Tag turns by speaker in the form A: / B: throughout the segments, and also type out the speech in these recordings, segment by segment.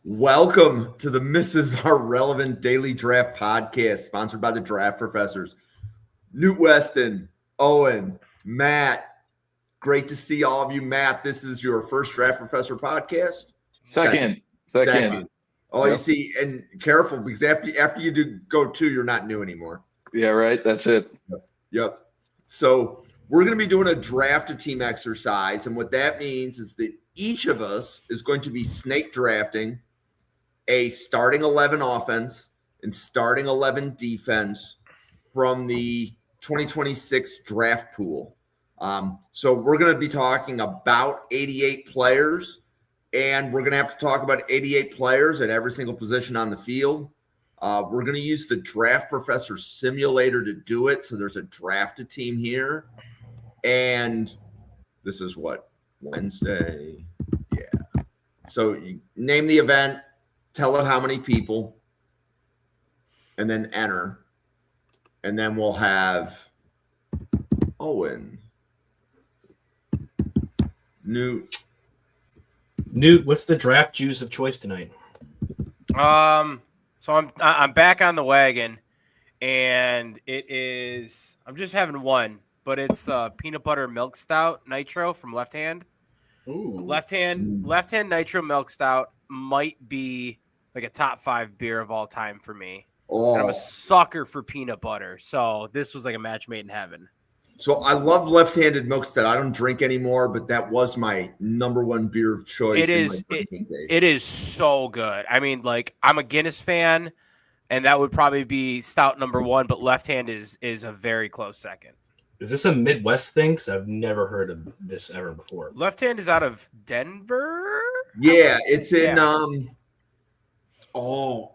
A: Welcome to the Mrs. Our Relevant Daily Draft Podcast, sponsored by the Draft Professors. Newt Weston, Owen, Matt. Great to see all of you. Matt, this is your first Draft Professor podcast?
B: Second.
A: Oh, yep. You see, and careful, because after you do go two, you're not new anymore.
B: Yeah, right. That's it.
A: Yep. So we're going to be doing a draft a team exercise. And what that means is that each of us is going to be snake drafting a starting 11 offense and starting 11 defense from the 2026 draft pool. So we're going to be talking about 88 players, and we're going to have to talk about 88 players at every single position on the field. We're going to use the Draft Professor Simulator to do it. So there's a drafted team here. And this is what? Wednesday. Yeah. So you name the event, tell it how many people, and then enter. And then we'll have Owen. Newt,
C: what's the draft juice of choice tonight?
D: So I'm back on the wagon, and I'm just having one, but it's peanut butter milk stout nitro from Left Hand.
C: Ooh.
D: Left hand nitro milk stout might be like a top 5 beer of all time for me.
A: Oh.
D: And I'm a sucker for peanut butter, so this was like a match made in heaven.
A: So I love left-handed milk stout. I don't drink anymore, but that was my number one beer of choice.
D: It is so good. I mean, like, I'm a Guinness fan, and that would probably be stout number 1, but Left Hand is a very close second.
C: Is this a Midwest thing? Because I've never heard of this ever before.
D: Left Hand is out of Denver?
A: Yeah, it's in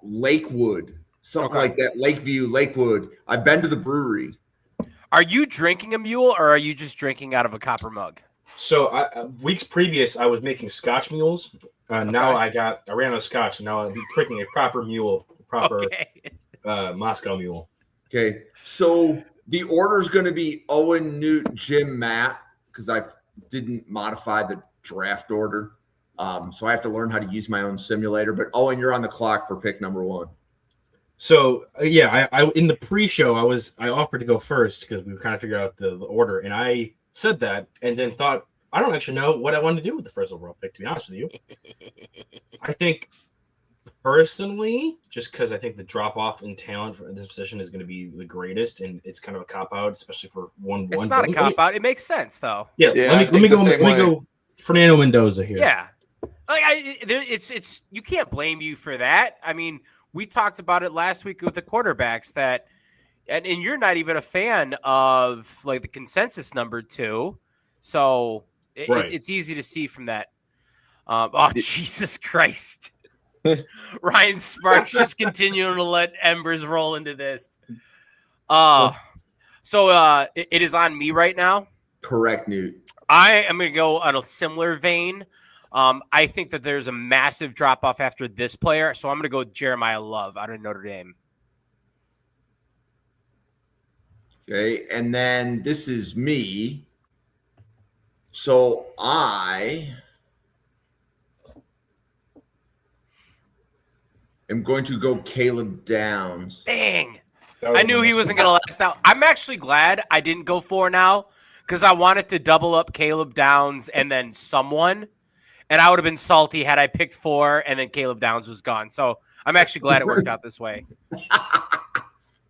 A: Lakewood. Something like that. Lakeview, Lakewood. I've been to the brewery.
D: Are you drinking a mule, or are you just drinking out of a copper mug?
C: So weeks previous, I was making Scotch mules. Now I ran out of Scotch, and now I'm drinking a proper mule, Moscow mule.
A: Okay, so the order is going to be Owen, Newt, Jim, Matt, because I didn't modify the draft order. So I have to learn how to use my own simulator. But Owen, you're on the clock for pick number 1.
C: So I in the pre-show I offered to go first because we were kind of figuring out the order, and I said that, and then thought I don't actually know what I wanted to do with the first overall pick. To be honest with you, I think personally, just because I think the drop off in talent for this position is going to be the greatest, and it's kind of a cop out, especially for 1-1.
D: It's not a cop out. It makes sense though.
C: Yeah. Let me go. Fernando Mendoza here.
D: Yeah, it's you can't blame you for that. I mean, we talked about it last week with the quarterbacks and you're not even a fan of like the consensus number 2. So it's easy to see from that. Jesus Christ. Ryan Sparks just continuing to let embers roll into this. So it is on me right now.
A: Correct, Newt.
D: I am going to go on a similar vein. I think that there's a massive drop-off after this player, so I'm going to go with Jeremiah Love out of Notre Dame.
A: Okay, and then this is me. So I am going to go Caleb Downs.
D: Dang. I knew he wasn't going to last out. I'm actually glad I didn't go 4 now because I wanted to double up Caleb Downs and then someone. And I would have been salty had I picked 4 and then Caleb Downs was gone. So I'm actually glad it worked out this way.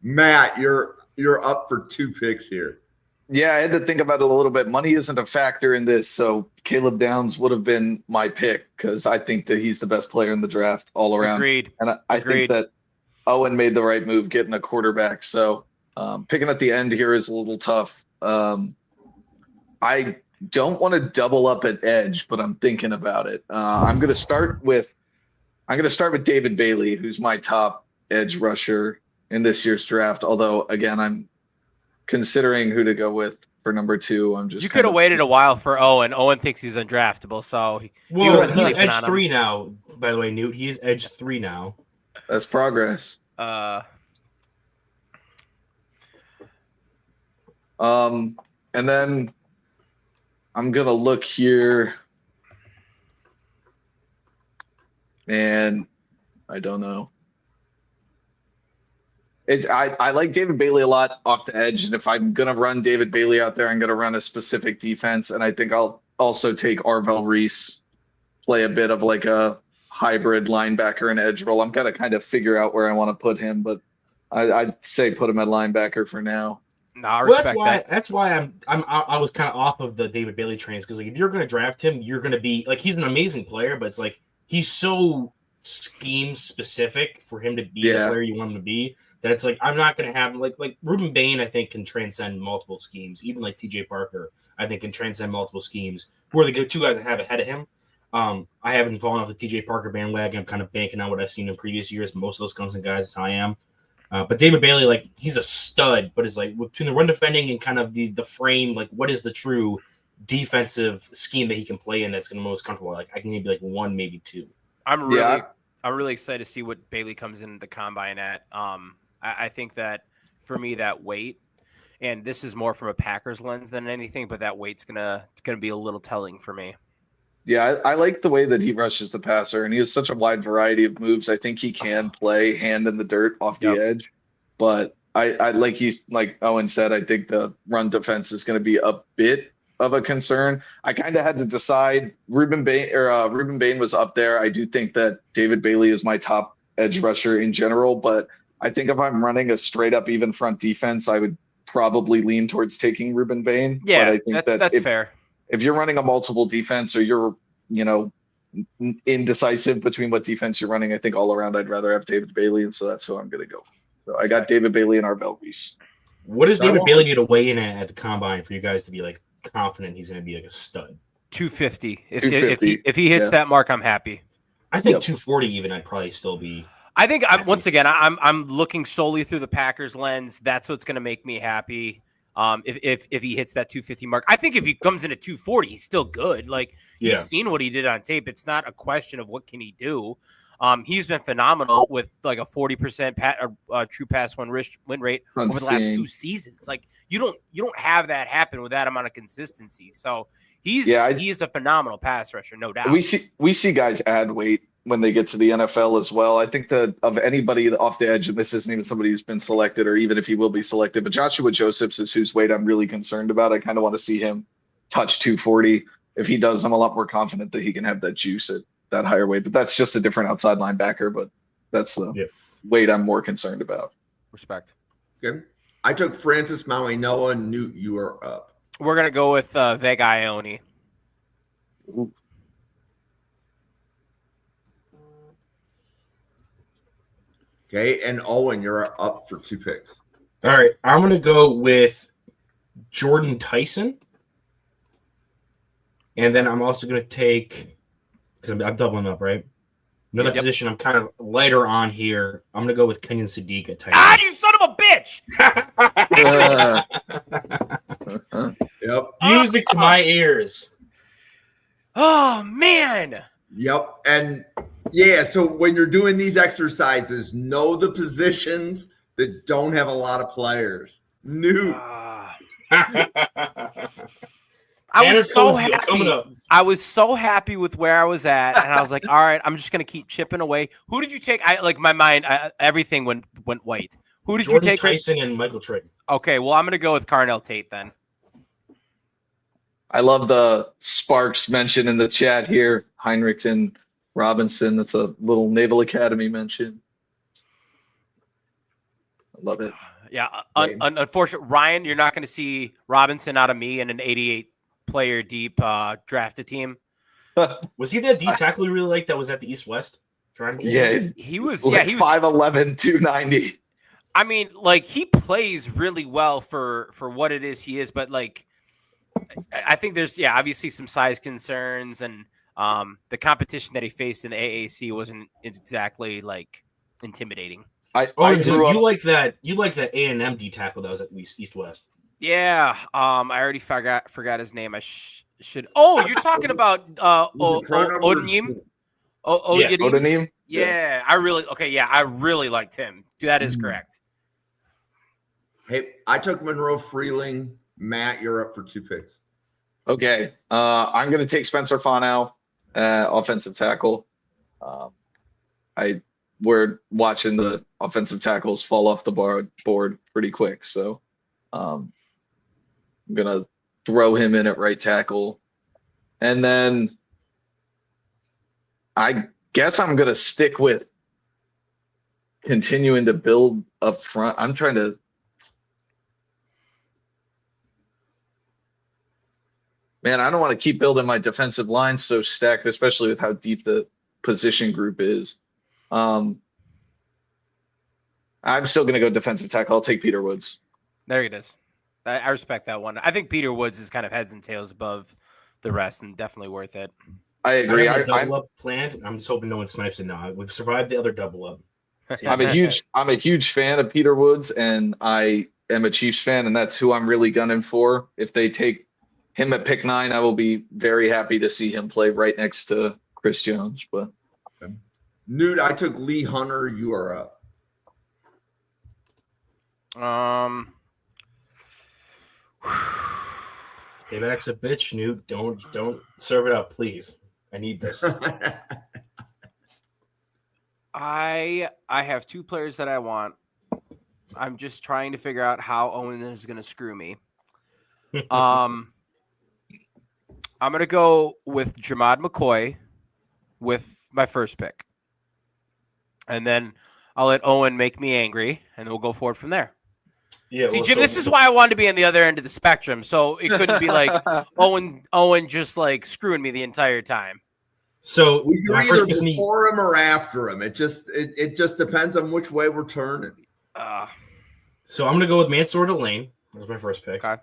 A: Matt, you're up for 2 picks here.
B: Yeah, I had to think about it a little bit. Money isn't a factor in this, so Caleb Downs would have been my pick because I think that he's the best player in the draft all around.
D: Agreed.
B: And I think that Owen made the right move getting a quarterback. So picking at the end here is a little tough. I don't want to double up at edge, but I'm thinking about it. I'm going to start with David Bailey, who's my top edge rusher in this year's draft. Although, again, I'm considering who to go with for number 2.
D: You could have waited a while for Owen. Owen thinks he's undraftable, so
C: he's edge 3 now. By the way, Newt, he is edge 3 now.
B: That's progress. And then I'm gonna look here. And I don't know. I like David Bailey a lot off the edge, and if I'm gonna run David Bailey out there, I'm gonna run a specific defense, and I think I'll also take Arvell Reese, play a bit of like a hybrid linebacker and edge role. I'm gonna kind of figure out where I want to put him, but I'd say put him at linebacker for now.
D: No, I
C: Well,
D: respect that.
C: that's why I was kind of off of the David Bailey trains, because like if you're going to draft him, you're going to be like, he's an amazing player, but it's like he's so scheme specific for him to be the
B: Yeah.
C: player you want him to be. That's like, I'm not going to have like Ruben Bain, I think, can transcend multiple schemes. Even like TJ Parker, I think, can transcend multiple schemes. Who are the two guys I have ahead of him? I haven't fallen off the TJ Parker bandwagon. I'm kind of banking on what I've seen in previous years. Most of those Clemson guys, that's how I am. But David Bailey, like, he's a stud, but it's like between the run defending and kind of the frame, like, what is the true defensive scheme that he can play in that's going to be most comfortable? Like, I can maybe like one, maybe two.
D: I'm really excited to see what Bailey comes in the combine at. I think that for me, that weight, and this is more from a Packers lens than anything, but that weight's gonna be a little telling for me.
B: Yeah, I like the way that he rushes the passer, and he has such a wide variety of moves. I think he can play hand in the dirt off the edge, but I like he's like Owen said, I think the run defense is going to be a bit of a concern. I kind of had to decide. Ruben Bain was up there. I do think that David Bailey is my top edge rusher in general, but I think if I'm running a straight up even front defense, I would probably lean towards taking Ruben Bain.
D: Yeah,
B: but I think
D: that's fair.
B: If you're running a multiple defense or you're, indecisive between what defense you're running, I think all around I'd rather have David Bailey, and so that's who I'm going to go. So I got David Bailey and Arvell Reese.
C: What does David Bailey need to weigh in at the combine for you guys to be like confident he's going to be like a stud?
D: 250.
B: 250.
D: If he hits that mark, I'm happy.
C: I think 240 even. I'd probably still be.
D: I think once again, I'm looking solely through the Packers lens. That's what's going to make me happy. If he hits that 250 mark, I think if he comes in at 240, he's still good. Like, he's seen what he did on tape. It's not a question of what can he do. He's been phenomenal with like a 40% true pass win rate over the last 2 seasons. Like, you don't have that happen with that amount of consistency. So he is a phenomenal pass rusher, no doubt.
B: We see guys add weight when they get to the NFL as well. I think that of anybody off the edge, and this isn't even somebody who's been selected or even if he will be selected, but Joshua Josephs is whose weight I'm really concerned about. I kind of want to see him touch 240. If he does, I'm a lot more confident that he can have that juice at that higher weight. But that's just a different outside linebacker, but that's the weight I'm more concerned about.
D: Respect.
A: Okay. I took Francis Maui Noah and Newt. You are up.
D: We're going to go with Vega Ione.
B: Ooh.
A: Okay, and Owen, you're up for 2 picks.
C: All right, I'm going to go with Jordan Tyson. And then I'm also going to take, because I'm doubling up, right? Another position I'm kind of lighter on here. I'm going to go with Kenyon Sadiq at tight end.
D: Ah, you son of a bitch!
A: Yep.
C: Music to my ears.
D: Oh, man.
A: Yep. And yeah, so when you're doing these exercises, know the positions that don't have a lot of players. Newt.
D: I was so happy. I was so happy with where I was at, and I was like, "All right, I'm just gonna keep chipping away." Who did you take? My mind, everything went white. Who did
C: Jordan
D: you take?
C: Tyson and Michael Triton.
D: Okay, well, I'm gonna go with Carnell Tate then.
B: I love the Sparks mention in the chat here. Heinrichsen, Robinson. That's a little Naval Academy mention. I love it.
D: Yeah, unfortunately, Ryan, you're not going to see Robinson out of me in an 88-player deep drafted team.
C: Was he that D tackle you really like that was at the East-West?
B: Yeah,
D: he was.
B: Like
D: he was
B: 5'11", 290.
D: I mean, like, he plays really well for what it is he is, but like, I think there's obviously some size concerns, and the competition that he faced in the AAC wasn't exactly like intimidating.
C: You like that A&M D tackle that was at East-West.
D: Yeah, I already forgot his name. I should. Oh, you're talking about Odenim?
B: Odenim?
D: Yeah, I really liked him. That is correct.
A: Hey, I took Monroe Freeling. Matt, you're up for 2 picks.
B: Okay. I'm going to take Spencer Fonau, offensive tackle. we're watching the offensive tackles fall off the board pretty quick. So I'm gonna throw him in at right tackle. And then I guess I'm gonna stick with continuing to build up front. I'm trying to Man, I don't want to keep building my defensive line so stacked, especially with how deep the position group is. I'm still going to go defensive tackle. I'll take Peter Woods.
D: There it is. I respect that one. I think Peter Woods is kind of heads and tails above the rest and definitely worth it.
B: I agree.
C: I have a double up planned. I'm just hoping no one snipes it now. We've survived the other double up.
B: I'm a huge fan of Peter Woods, and I am a Chiefs fan, and that's who I'm really gunning for. If they take him at pick 9, I will be very happy to see him play right next to Chris Jones. But
A: Newt, I took Lee Hunter. You are up.
C: Payback's a bitch, Newt. Don't serve it up, please. I need this.
D: I have 2 players that I want. I'm just trying to figure out how Owen is going to screw me. I'm going to go with Jamad McCoy with my first pick. And then I'll let Owen make me angry, and we'll go forward from there.
C: Yeah,
D: See, Jim, this is why I wanted to be on the other end of the spectrum, so it couldn't be like Owen just like screwing me the entire time.
C: So
A: you're either before him or after him. It just depends on which way we're turning.
C: So I'm gonna go with Mansour Delane. That was my first pick.
D: Okay.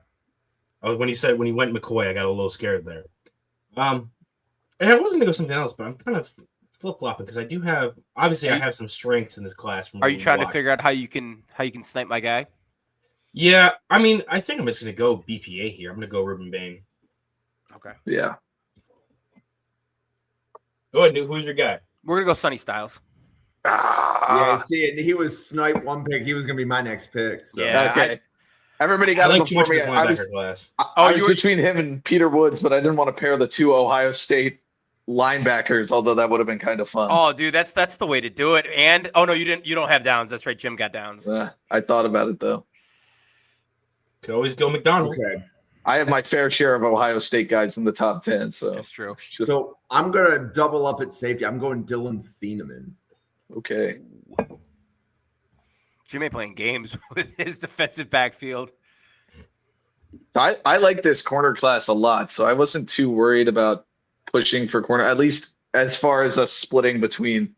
C: When he went McCoy, I got a little scared there. And I was gonna go something else, but I'm kind of flip flopping because I do have I have some strengths in this class.
D: Are you trying to figure out how you can snipe my guy?
C: Yeah, I mean, I think I'm just gonna go BPA here. I'm gonna go Ruben Bain.
D: Okay.
B: Yeah.
C: Go ahead, Newt. Who's your guy?
D: We're gonna go Sonny Styles.
A: Yeah, see, he was sniped one pick. He was going to be my next pick. So.
D: Yeah.
B: Okay. Everybody got him before me. I was between him and Peter Woods, but I didn't want to pair the 2 Ohio State linebackers, although that would have been kind of fun.
D: Oh, dude, that's the way to do it. And no, you didn't. You don't have Downs. That's right. Jim got Downs.
B: I thought about it though.
C: Could always go McDonald.
A: Okay.
B: I have my fair share of Ohio State guys in the top 10. So
D: that's true.
A: So I'm gonna double up at safety. I'm going Dylan Thieneman.
B: Okay.
D: Jim ain't playing games with his defensive backfield.
B: I like this corner class a lot, so I wasn't too worried about pushing for corner, at least as far as us splitting between,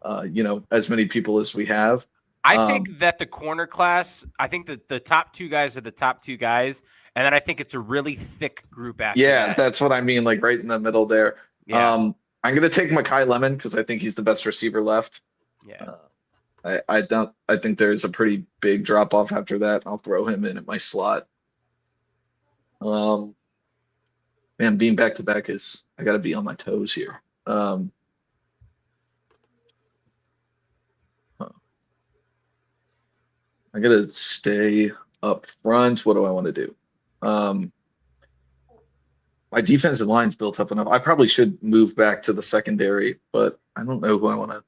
B: as many people as we have.
D: I think that the corner class, I think that the top 2 guys are the top 2 guys, and then I think it's a really thick group after that.
B: That's what I mean, like right in the middle there.
D: Yeah.
B: I'm going to take Mekhi Lemon because I think he's the best receiver left.
D: Yeah.
B: I think there's a pretty big drop off after that. I'll throw him in at my slot. Man, being back to back I got to be on my toes here. I got to stay up front. What do I want to do? My defensive line's built up enough. I probably should move back to the secondary, but I don't know who I want to.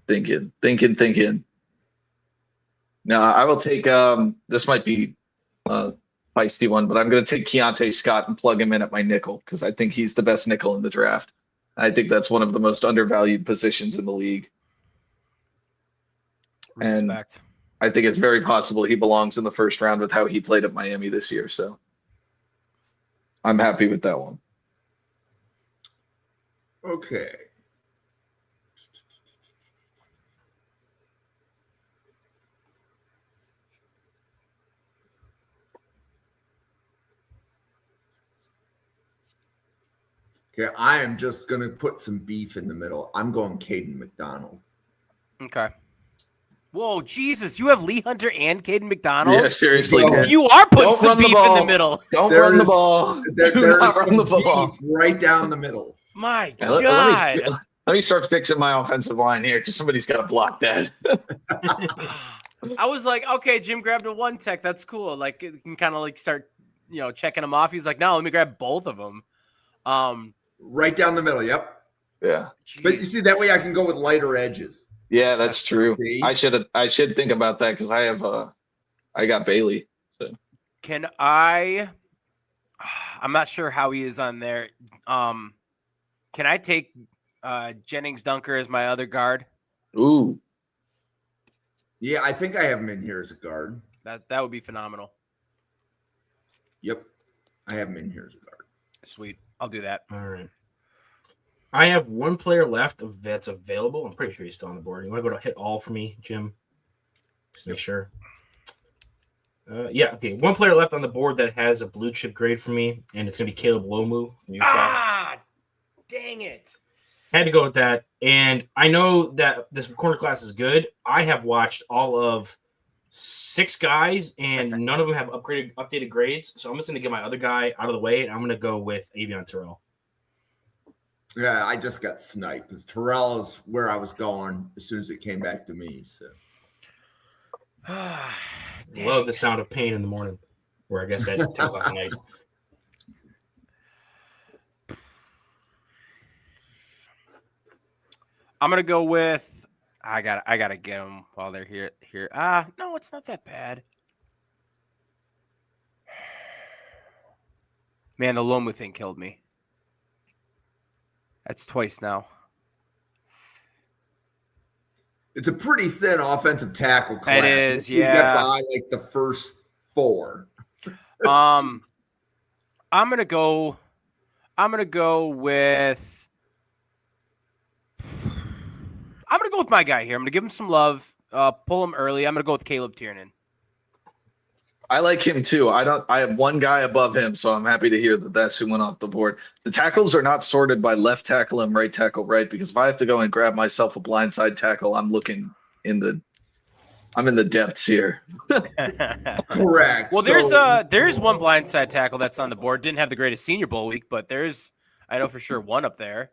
B: Thinking. No, I will take. This might be a feisty one, but I'm going to take Keontae Scott and plug him in at my nickel because I think he's the best nickel in the draft. I think that's one of the most undervalued positions in the league.
D: Respect.
B: And I think it's very possible he belongs in the first round with how he played at Miami this year. So I'm happy with that one.
A: Okay. Okay, I am just going to put some beef in the middle. I'm going Caden McDonald.
D: Okay. Whoa, Jesus! You have Lee Hunter and Caden McDonald.
B: Yeah, seriously, Ted.
D: You are putting some beef in the middle.
B: Don't run the ball.
A: Do not run the ball. Right down the middle.
D: My God.
B: Let me start fixing my offensive line here because somebody's got to block that.
D: I was like, okay, Jim grabbed a 1 tech. That's cool. Like, you can kind of like start, checking them off. He's like, no, let me grab both of them.
A: Right down the middle. Yep.
B: Yeah.
A: But you
D: Jeez.
A: see, that way I can go with lighter edges.
B: Yeah, that's true.
A: See?
B: I should think about that because I got Bailey.
D: Can I? I'm not sure how he is on there. Can I take Jennings Dunker as my other guard?
B: Ooh.
A: Yeah, I think I have him in here as a guard.
D: That would be phenomenal.
A: Yep. I have him in here as a guard.
D: Sweet. I'll do that.
C: All right. I have one player left that's available. I'm pretty sure he's still on the board. You want to go to hit all for me, Jim? Just make sure. Yeah, okay. One player left on the board that has a blue chip grade for me, and it's going to be Caleb Lomu from Utah.
D: Ah, dang it.
C: Had to go with that. And I know that this corner class is good. I have watched all of 6 guys, and none of them have updated grades. So I'm just going to get my other guy out of the way, and I'm going to go with Avion Terrell.
A: Yeah, I just got sniped because Terrell is where I was going as soon as it came back to me. So
C: Love the sound of pain in the morning, or I guess at 10 o'clock at night.
D: I'm gonna go with. I gotta get them while they're here. No, it's not that bad. Man, the Lomu thing killed me. That's twice now.
A: it's a pretty thin offensive tackle class.
D: It is,
A: You get
D: yeah.
A: by like the first 4.
D: I'm gonna go with. I'm gonna go with my guy here. I'm gonna give him some love. Pull him early. I'm gonna go with Caleb Tiernan.
B: I like him too. I have one guy above him, so I'm happy to hear that that's who went off the board. The tackles are not sorted by left tackle and right tackle, right? Because if I have to go and grab myself a blindside tackle, I'm in the depths here.
A: Correct.
D: Well,
A: So-
D: there's one blindside tackle that's on the board. Didn't have the greatest Senior Bowl week, but I know for sure one up there,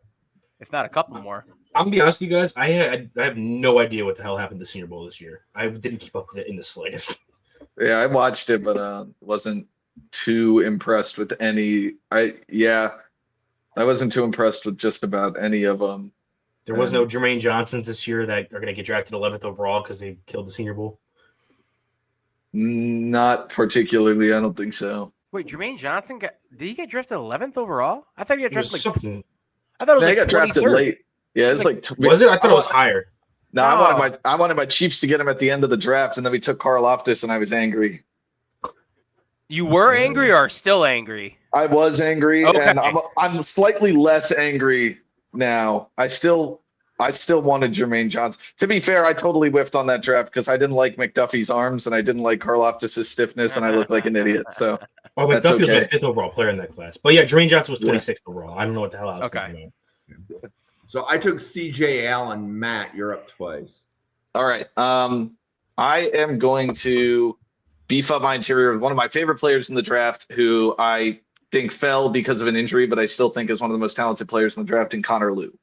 D: if not a couple more.
C: I'm gonna be honest with you guys. I have no idea what the hell happened to Senior Bowl this year. I didn't keep up with it in the slightest.
B: Yeah, I watched it, but wasn't too impressed with any. I wasn't too impressed with just about any of them.
C: There was no Jermaine Johnsons this year that are going to get drafted 11th overall because they killed the Senior Bowl.
B: Not particularly. I don't think so.
D: Wait, Jermaine Johnson did he get drafted 11th overall? I thought he got
C: It was
D: drafted like
C: something.
D: I thought it was
B: They
D: like
B: got drafted
D: 23rd.
B: late. Yeah, it's like
C: Was it? I thought it was higher.
B: No, I wanted my Chiefs to get him at the end of the draft, and then we took Karlaftis, and I was angry.
D: You were angry or are still angry?
B: I was angry,
D: Okay.
B: and I'm slightly less angry now. I still wanted Jermaine Johnson. To be fair, I totally whiffed on that draft because I didn't like McDuffie's arms, and I didn't like Karlaftis' stiffness, and I looked like an idiot. So
C: Oh,
B: That's
C: McDuffie was
B: okay.
C: my 5th overall player in that class. But yeah, Jermaine Johnson was 26th overall. I don't know what the hell I was
D: Okay.
C: thinking about.
A: So I took CJ Allen. Matt, you're up twice.
B: all right, I am going to beef up my interior with one of my favorite players in the draft, who I think fell because of an injury, but I still think is one of the most talented players in the draft, in Connor Liu.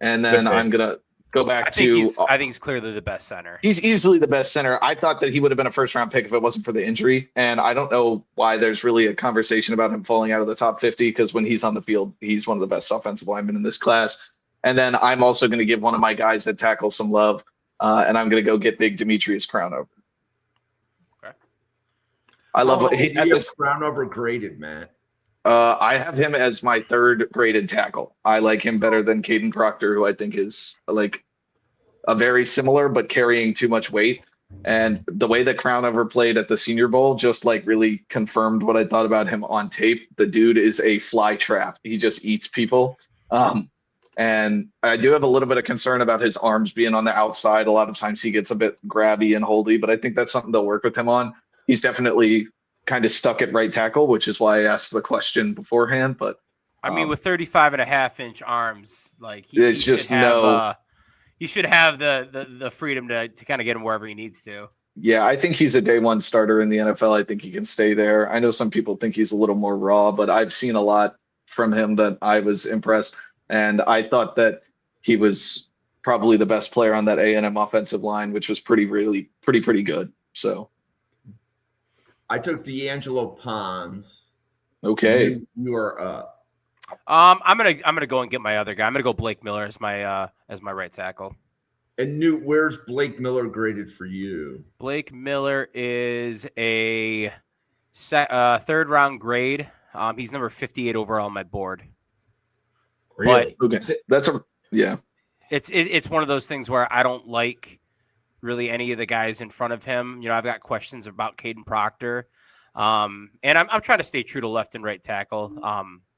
B: And then
C: Okay.
B: I'm gonna go back
D: I think
B: to.
D: he's clearly the best center.
B: He's easily the best center. I thought that he would have been a first-round pick if it wasn't for the injury, and I don't know why there's really a conversation about him falling out of the top 50, because when he's on the field, he's one of the best offensive linemen in this class. And then I'm also going to give one of my guys that tackle some love, and I'm going to go get big Demetrius Crownover.
D: Okay.
B: I love
A: How
B: what
A: do
B: he
A: you
B: at
A: have
B: this.
A: Crownover graded, Matt?
B: I have him as my 3rd graded tackle. I like him better than Caden Proctor, who I think is like a very similar but carrying too much weight. And the way that Crownover played at the Senior Bowl just like really confirmed what I thought about him on tape. The dude is a fly trap. He just eats people. And I do have a little bit of concern about his arms being on the outside. A lot of times he gets a bit grabby and holdy, but I think that's something they'll work with him on. He's definitely kind of stuck at right tackle, which is why I asked the question beforehand. But
D: I mean, with 35.5-inch arms, like
B: There's just no-
D: he should have the freedom to kind of get him wherever he needs to.
B: yeah, I think he's a day one starter in the NFL. I think he can stay there. I know some people think he's a little more raw, but I've seen a lot from him that I was impressed. And I thought that he was probably the best player on that A&M offensive line, which was pretty good. So,
A: I took D'Angelo Pons.
B: okay.
A: You are up.
D: I'm gonna go and get my other guy. I'm gonna go Blake Miller as my right tackle.
A: And Newt, where's Blake Miller graded for you?
D: Blake Miller is a third round grade. He's number 58 overall on my board.
C: Really?
B: Okay, yeah.
D: It's one of those things where I don't like really any of the guys in front of him. I've got questions about Caden Proctor, and I'm trying to stay true to left and right tackle.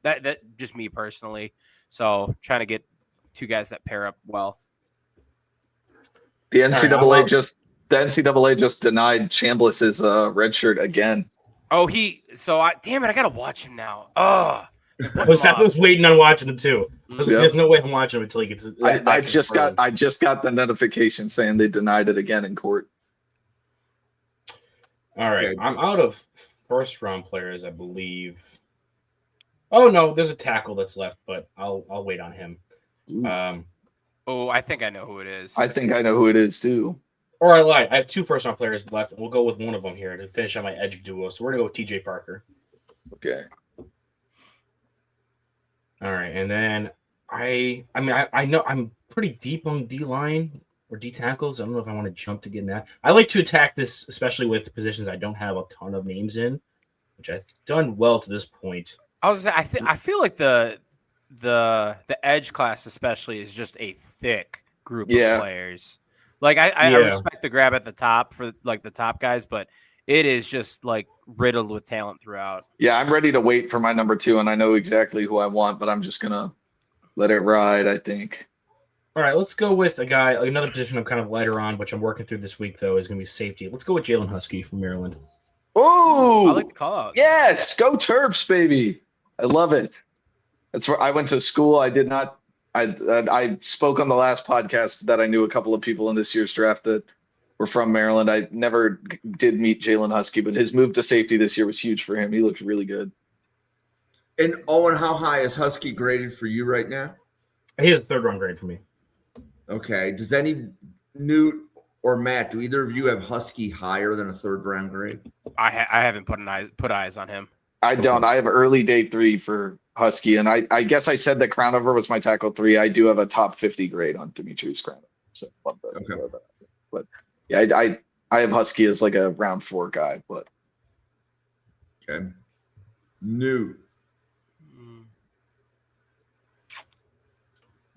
D: That just me personally. So trying to get two guys that pair up well.
B: The NCAA just denied Chambliss's red shirt again.
D: Oh, damn it! I gotta watch him now. Oh,
C: I was waiting on watching him too. There's no way I'm watching him until he gets.
B: I just got the notification saying they denied it again in court.
C: All right, I'm out of first round players, I believe. Oh no, there's a tackle that's left, but I'll wait on him.
D: I think I know who it is.
B: I think I know who it is too.
C: Or I lied. I have 2 first round players left, and we'll go with one of them here to finish on my edge duo. So we're gonna go with TJ Parker.
B: Okay.
C: All right, and then I know I'm pretty deep on D line or D tackles. I don't know if I want to jump to get in that. I like to attack this, especially with positions I don't have a ton of names in, which I've done well to this point.
D: I feel like the edge class especially is just a thick group of players. Like I respect the grab at the top for like the top guys, but it is just like riddled with talent throughout.
B: Yeah, I'm ready to wait for my number 2, and I know exactly who I want, but I'm just gonna let it ride, I think.
C: All right, let's go with another position I'm kind of lighter on, which I'm working through this week though, is gonna be safety. Let's go with Jalen Husky from Maryland.
B: Oh,
D: I like the call out.
B: Yes, go Terps, baby. I love it. That's where I went to school. I spoke on the last podcast that I knew a couple of people in this year's draft that were from Maryland. I never did meet Jalen Husky, but his move to safety this year was huge for him. He looked really good.
A: And Owen, how high is Husky graded for you right now?
C: He has a third round grade for me.
A: Okay. Does any Newt or Matt, do either of you have Husky higher than a third round grade?
D: I haven't put eyes on him.
B: I don't. I have early day 3 for Husky, and I guess I said that Crownover was my tackle 3. I do have a top 50 grade on Demetrius Crownover. So,
A: okay.
B: But yeah, I have Husky as like a round 4 guy, but
A: okay. Newt.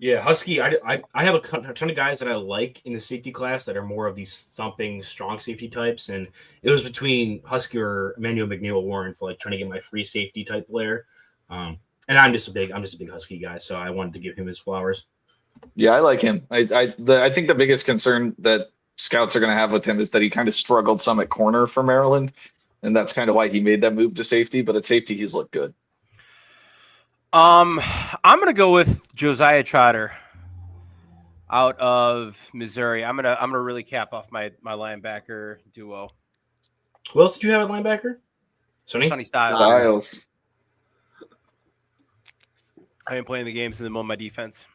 C: Yeah, Husky. I have a ton of guys that I like in the safety class that are more of these thumping, strong safety types, and it was between Husky or Emmanuel McNeil Warren for like trying to get my free safety type player. And I'm just a big Husky guy, so I wanted to give him his flowers.
B: yeah, I like him. I think the biggest concern that scouts are going to have with him is that he kind of struggled some at corner for Maryland, and that's kind of why he made that move to safety. But at safety, he's looked good.
D: I'm gonna go with Josiah Trotter out of Missouri. I'm gonna really cap off my linebacker duo.
C: Who else did you have at linebacker?
D: Sonny Styles.
B: Styles.
D: I ain't playing the games in the moment my defense.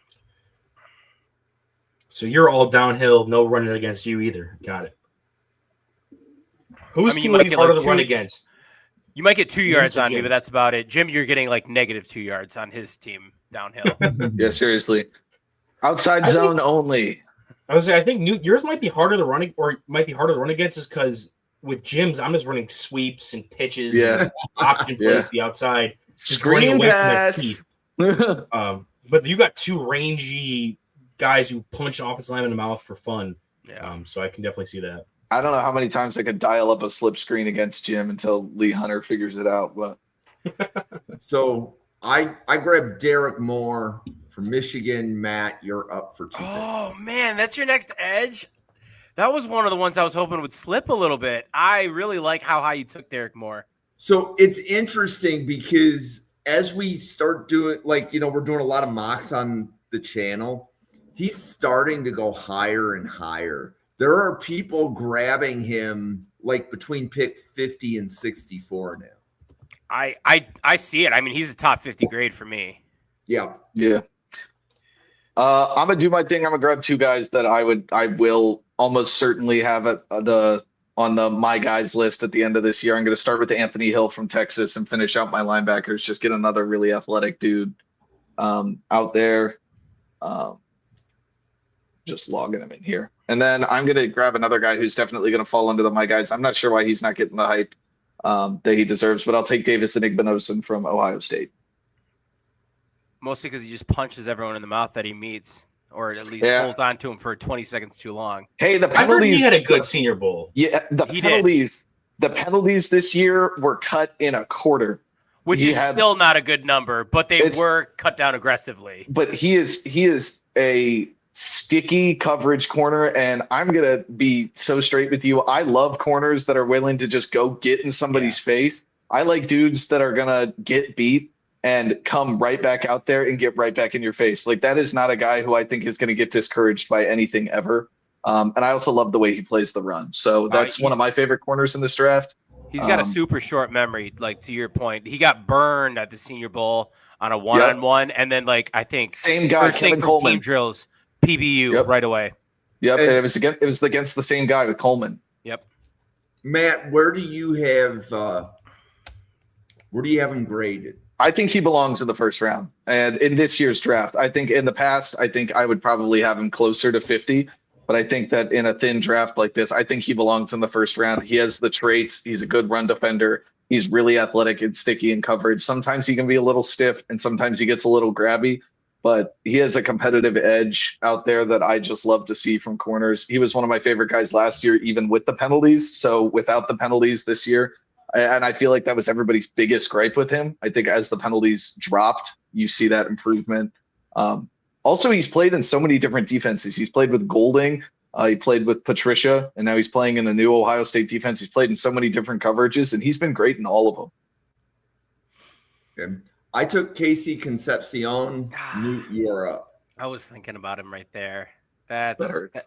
C: So you're all downhill, no running against you either. Got it. Who's team would be harder to run against?
D: You might get 2 yards on me,
C: Jim.
D: but that's about it. Jim, you're getting like negative 2 yards on his team downhill.
B: Yeah, seriously. Outside zone only.
C: I was say I think yours might be harder to run against, is because with Jim's I'm just running sweeps and pitches, and option plays to the outside, just running
B: Screen
C: away
B: pass.
C: from the key. But you got 2 rangy guys who punch offensive linemen in the mouth for fun.
D: Yeah.
C: So I can definitely see that.
B: I don't know how many times I could dial up a slip screen against Jim until Lee Hunter figures it out. But
A: So I grabbed Derek Moore from Michigan. Matt, you're up for 2 picks.
D: Oh man, that's your next edge. That was one of the ones I was hoping would slip a little bit. I really like how high you took Derek Moore.
A: So it's interesting because as we start doing, we're doing a lot of mocks on the channel. He's starting to go higher and higher. There are people grabbing him like between pick 50 and 64 now.
D: I see it. I mean, he's a top 50 grade for me.
A: Yeah.
B: yeah. I'm gonna do my thing. I'm gonna grab 2 guys that I will almost certainly have on the my guys list at the end of this year. I'm gonna start with Anthony Hill from Texas and finish out my linebackers. Just get another really athletic dude. out there. Just logging him in here. And then I'm going to grab another guy who's definitely going to fall under my guys. I'm not sure why he's not getting the hype that he deserves, but I'll take Davis Igbinosun from Ohio State.
D: Mostly because he just punches everyone in the mouth that he meets, or at least
B: Yeah.
D: holds on to him for 20 seconds too long.
B: Hey, the
C: I heard
B: penalties.
C: he had a good Senior Bowl.
B: Yeah, the
D: He did.
B: penalties. The penalties this year were cut in a quarter.
D: Which
B: He
D: is
B: had-
D: still not a good number, but they
B: It's-
D: were cut down aggressively.
B: But he is a sticky coverage corner, and I'm gonna be so straight with you. I love corners that are willing to just go get in somebody's face. I like dudes that are gonna get beat and come right back out there and get right back in your face. Like, that is not a guy who I think is gonna get discouraged by anything ever. And I also love the way he plays the run. So that's one of my favorite corners in this draft.
D: He's got a super short memory, like to your point. He got burned at the Senior Bowl on a one-on-one, and then I think
B: Same guy,
D: first thing
B: Kevin
D: from
B: Coleman.
D: team drills, PBU
B: Yep.
D: right away.
B: Yep,
A: And-
B: and it was against the same guy with Coleman.
D: Yep.
A: Matt, where do you have him graded?
B: I think he belongs in the first round. And in this year's draft, I think in the past, I think I would probably have him closer to 50. But I think that in a thin draft like this, I think he belongs in the first round. He has the traits. He's a good run defender. He's really athletic and sticky in coverage. Sometimes he can be a little stiff and sometimes he gets a little grabby. But he has a competitive edge out there that I just love to see from corners. He was one of my favorite guys last year, even with the penalties. So without the penalties this year, and I feel like that was everybody's biggest gripe with him. I think as the penalties dropped, you see that improvement. Also, he's played in so many different defenses. He's played with Golding. He played with Patricia, and now he's playing in the new Ohio State defense. He's played in so many different coverages, and he's been great in all of them.
A: Okay. I took Casey Concepcion. Newt, you're up.
D: I was thinking about him right there.
B: That hurts.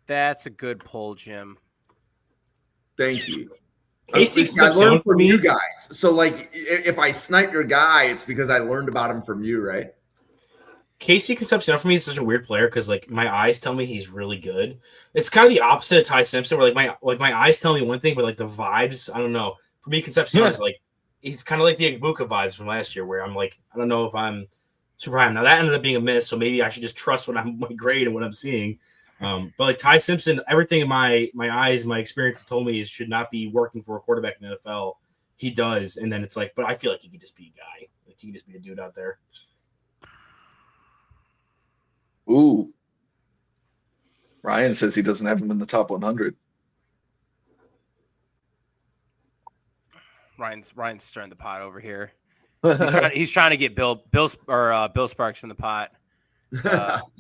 D: That's a good pull, Jim.
A: Thank you.
C: Casey
A: I
C: Concepcion
A: learned
C: for
A: from
C: me.
A: you guys. So, if I snipe your guy, it's because I learned about him from you, right?
C: Casey Concepcion for me is such a weird player because my eyes tell me he's really good. It's kind of the opposite of Ty Simpson, where my eyes tell me one thing, but the vibes, I don't know. For me, Concepcion is he's kind of like the Igbuka vibes from last year, where I'm I don't know if I'm super high. Now that ended up being a miss, so maybe I should just trust what I'm my grade and what I'm seeing. But Ty Simpson, everything in my eyes, my experience told me should not be working for a quarterback in the NFL. He does, and then it's but I feel like he could just be a guy. He could just be a dude out there.
B: Ooh. Ryan says he doesn't have him in the top 100.
D: Ryan's stirring the pot over here. He's trying to get Bill Sparks in the pot,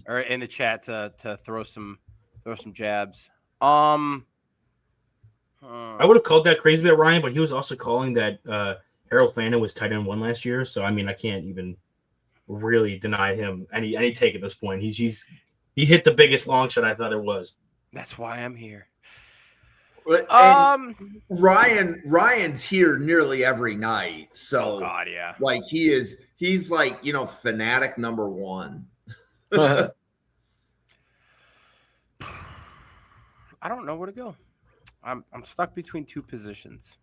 D: or in the chat to throw some jabs. I
C: I would have called that crazy about Ryan, but he was also calling that Harold Fannin was tight end 1 last year. So I can't even really deny him any take at this point. He hit the biggest long shot I thought there was.
D: That's why I'm here.
A: And Ryan's here nearly every night. So
D: Oh God, yeah.
A: he's fanatic number 1.
D: I don't know where to go. I'm stuck between 2 positions.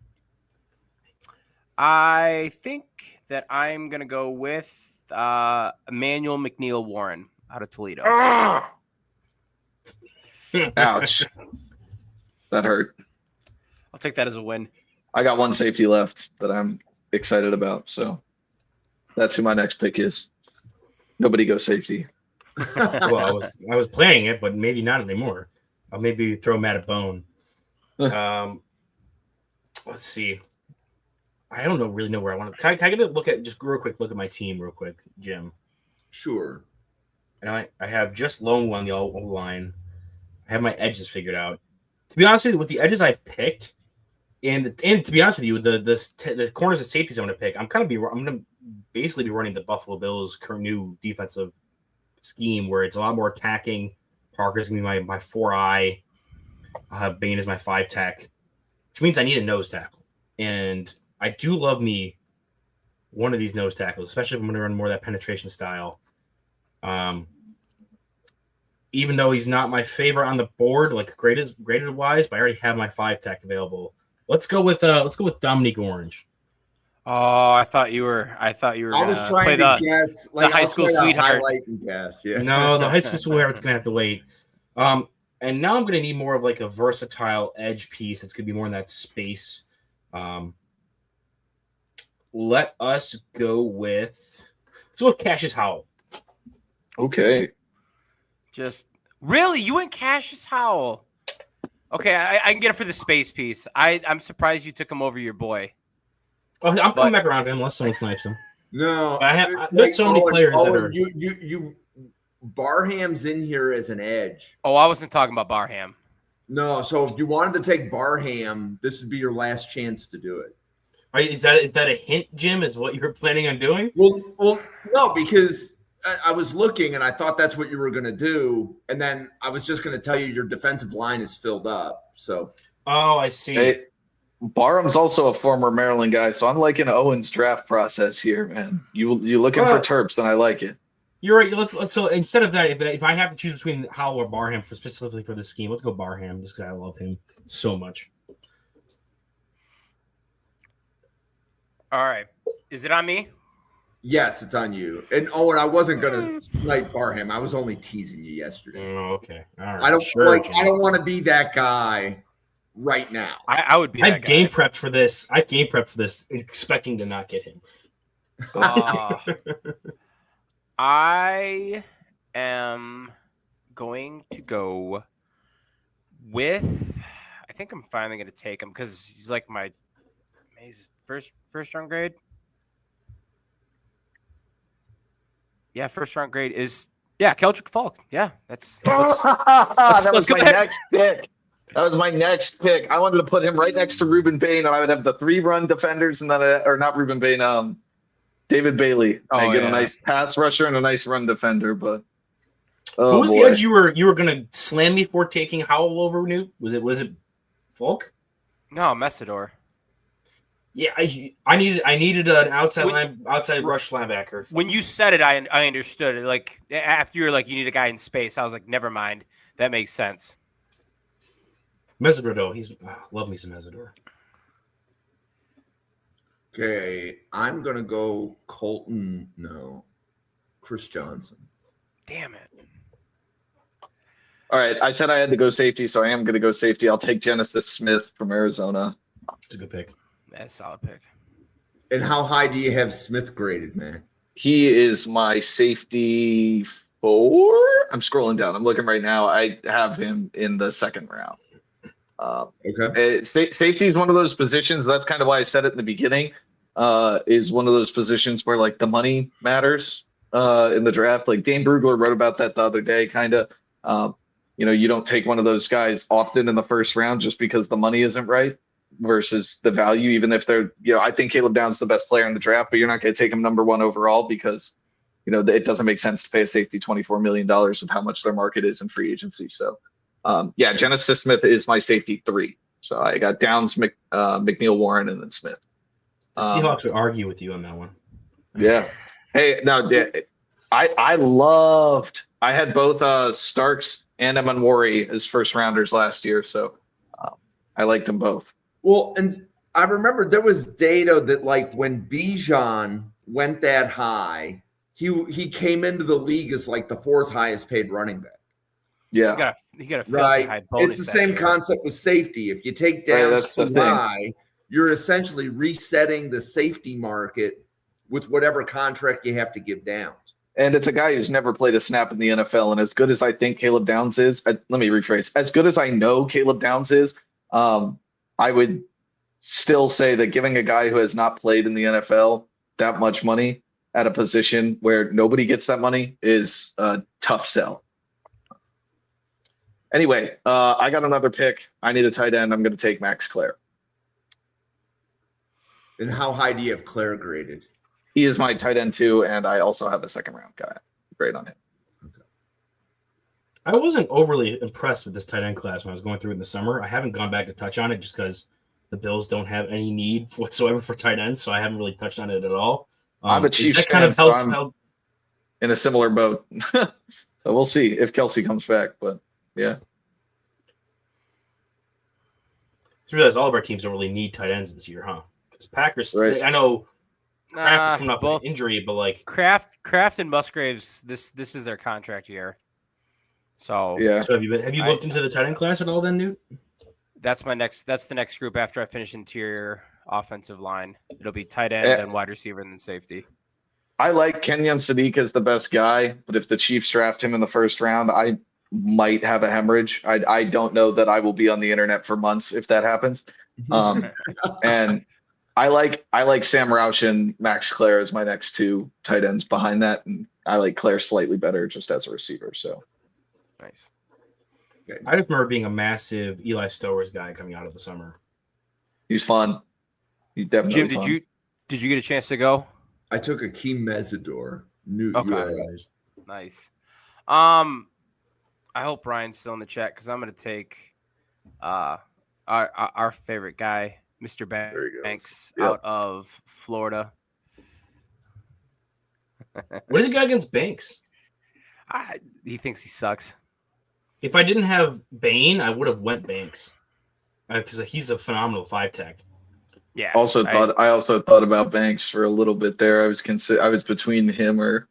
D: I think that I'm gonna go with Emmanuel McNeil Warren out of Toledo.
B: Ouch. That hurt.
D: I'll take that as a win.
B: I got one safety left that I'm excited about. So that's who my next pick is. Nobody go safety.
C: Well, I was playing it, but maybe not anymore. I'll maybe throw Matt a bone. Let's see. I don't really know where I want to. Can I get a look at just real quick? Look at my team real quick, Jim.
A: Sure.
C: And I have just Lone on the O line. I have my edges figured out. To be honest with you, with the edges I've picked, and to be honest with you, the corners and safeties I'm going to pick, I'm going to basically be running the Buffalo Bills' current new defensive scheme where it's a lot more attacking. Parker's going to be my 4-eye. I'll have Bain as my 5-tech, which means I need a nose tackle. And I do love me one of these nose tackles, especially if I'm going to run more of that penetration style. Even though he's not my favorite on the board, graded wise, but I already have my 5-tech available. Let's go with Dominique Orange.
D: Oh, I thought you were
A: I was
D: gonna
A: trying
D: play
A: to
D: the
A: guess, like
D: high
A: I'll
D: school
A: try to
D: sweetheart.
A: highlight and guess. Yeah.
C: No, the high school sweetheart's gonna have to wait. And now I'm gonna need more of like a versatile edge piece that's gonna be more in that space. Let us go with Cassius Howell.
B: Okay.
D: Just really, you and Cassius Howell. Okay, I can get it for the space piece. I'm surprised you took him over your boy.
C: Oh, I'm coming back around to him unless someone snipes him.
A: No,
C: there's so many players that are.
A: You Barham's in here as an edge.
D: Oh, I wasn't talking about Barham.
A: No, so if you wanted to take Barham, this would be your last chance to do it.
C: Is that a hint, Jim? Is what you were planning on doing?
A: Well, no, because I was looking and I thought that's what you were going to do, and then I was just going to tell you your defensive line is filled up. So,
C: oh, I see.
B: Hey, Barham's also a former Maryland guy, so I'm liking Owen's draft process here, man. You looking for Terps, and I like it.
C: You're right. Let's so instead of that, if I have to choose between Howell or Barham specifically for this scheme, let's go Barham just because I love him so much.
D: All right, is it on me?
A: Yes, it's on you. And Owen, I wasn't going to snipe Barham. I was only teasing you yesterday.
C: Oh, okay. All right.
A: I don't want to be that guy right now.
D: I would be.
C: I game prepped for this. Expecting to not get him.
D: I am going to go with. I think I'm finally going to take him because he's like he's first round grade. Yeah, first round grade is Keldrick Falk. Yeah, that
B: was my next pick. That was my next pick. I wanted to put him right next to Ruben Bain, and I would have the 3-run defenders, and then or not Ruben Bain, David Bailey. I get a nice pass rusher and a nice run defender, but
C: who was the edge you were gonna slam me for taking Howell over Newt? Was it Falk?
D: No, Messidor.
C: Yeah, I needed an outside rush linebacker.
D: When you said it, I understood it. Like after you were like, you need a guy in space, I was like, never mind. That makes sense.
C: Mesidor, though, love me some Mesidor.
A: Okay, I'm gonna go Chris Johnson.
D: Damn it.
B: All right, I said I had to go safety, so I am going to go safety. I'll take Genesis Smith from Arizona.
C: It's a good pick.
D: That's a solid pick.
A: And how high do you have Smith graded, man?
B: He is my safety 4. I'm scrolling down. I'm looking right now. I have him in the second round.
A: Okay.
B: Safety is one of those positions. That's kind of why I said it in the beginning. Is one of those positions where like the money matters in the draft. Like Dane Brugler wrote about that the other day. Kind of, you don't take one of those guys often in the first round just because the money isn't right versus the value. Even if they're, I think Caleb Downs the best player in the draft, but you're not going to take him number 1 overall because it doesn't make sense to pay a safety $24 million with how much their market is in free agency. So. Genesis Smith is my safety 3. So I got Downs, McNeil, Warren, and then Smith.
C: The Seahawks would argue with you on that one.
B: Yeah. Hey, no, I had both Starks and Emanwari as first rounders last year, so I liked them both.
A: Well, and I remember there was data that like when Bijan went that high, he came into the league as like the 4th highest paid running back.
B: Yeah,
D: he got a
A: right.
D: high bonus.
A: It's the same concept with safety. If you take down too high, you're essentially resetting the safety market with whatever contract you have to give down.
B: And it's a guy who's never played a snap in the NFL. And as good as I think Caleb Downs is, let me rephrase. As good as I know Caleb Downs is, I would still say that giving a guy who has not played in the NFL that much money at a position where nobody gets that money is a tough sell. Anyway, I got another pick. I need a tight end. I'm going to take Max Clare.
A: And how high do you have Clare graded?
B: He is my tight end 2, and I also have a second round guy. Great on him.
A: Okay.
C: I wasn't overly impressed with this tight end class when I was going through it in the summer. I haven't gone back to touch on it just because the Bills don't have any need whatsoever for tight ends, so I haven't really touched on it at all.
B: I'm a Chiefs fan, so I'm in a similar boat. So we'll see if Kelsey comes back, but yeah.
C: Just realize all of our teams don't really need tight ends this year, huh? Because Packers,
B: right.
C: I know Kraft is coming off
D: both
C: an injury, but like,
D: Kraft and Musgraves. This is their contract year. So
B: Yeah.
C: so have you looked into the tight end class at all then, Newt?
D: that's the next group after I finish interior offensive line. It'll be tight end, then wide receiver, and then safety.
B: I like Kenyon Sadiq as the best guy, but if the Chiefs draft him in the first round, I might have a hemorrhage. I don't know that I will be on the internet for months if that happens. And I like Sam Roush and Max Clare as my next two tight ends behind that, and I like Clare slightly better just as a receiver. So
D: Nice.
C: I just remember being a massive Eli Stowers guy coming out of the summer.
B: he's fun. He's definitely
D: Jim,
B: fun.
D: did you get a chance to go?
A: I took Akeem Mesidor. New
D: Okay.
A: URL.
D: Nice. I hope Brian's still in the chat because I'm going to take our favorite guy, Mr.
B: There he goes.
D: Banks,
B: Yep.
D: out of Florida.
C: What does he got against Banks?
D: He thinks he sucks.
C: If I didn't have Bane, I would have went Banks because he's a phenomenal 5-tech.
D: Yeah.
B: I also thought about Banks for a little bit there. I was between him or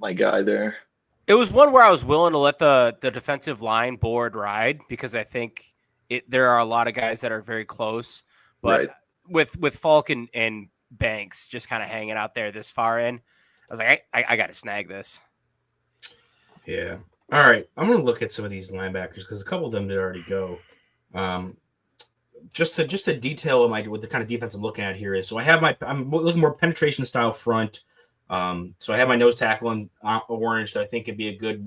B: my guy there.
D: It was one where I was willing to let the defensive line board ride because I think there are a lot of guys that are very close. But
B: Right.
D: with Falk and Banks just kind of hanging out there this far in, I was like, I got to snag this.
C: Yeah. All right. I'm going to look at some of these linebackers because a couple of them did already go. Just to detail what the kind of defense I'm looking at here is. So I'm looking more penetration style front. So I have my nose tackle in orange that I think could be a good,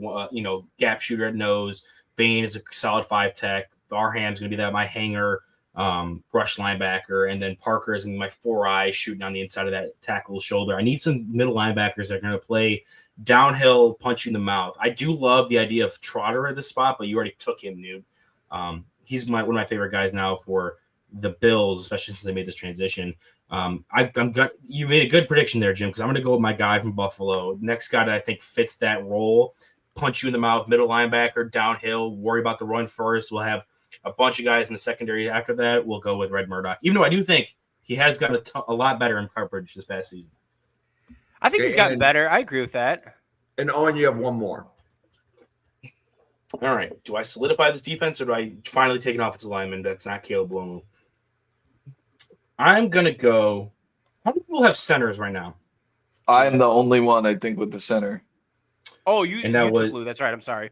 C: gap shooter at nose. Bane is a solid 5-tech. Barham's going to be my hanger, rush linebacker, and then Parker is in my 4-eye shooting on the inside of that tackle's shoulder. I need some middle linebackers that are going to play downhill, punch you in the mouth. I do love the idea of Trotter at the spot, but you already took him, Newt. He's one of my favorite guys now for the Bills, especially since they made this transition. You made a good prediction there, Jim, because I'm going to go with my guy from Buffalo. Next guy that I think fits that role, punch you in the mouth, middle linebacker, downhill, worry about the run first. We'll have a bunch of guys in the secondary after that. We'll go with Red Murdoch, even though I do think he has gotten a lot better in coverage this past season.
D: I think he's gotten better. I agree with that.
A: And Owen, you have one more.
C: All right. Do I solidify this defense or do I finally take an offensive lineman that's not Caleb Lomu? I'm going to go. How many people have centers right now?
B: I'm the only one, I think, with the center.
D: Oh, you
C: And that
D: took
C: was-
D: Lou. That's right. I'm sorry.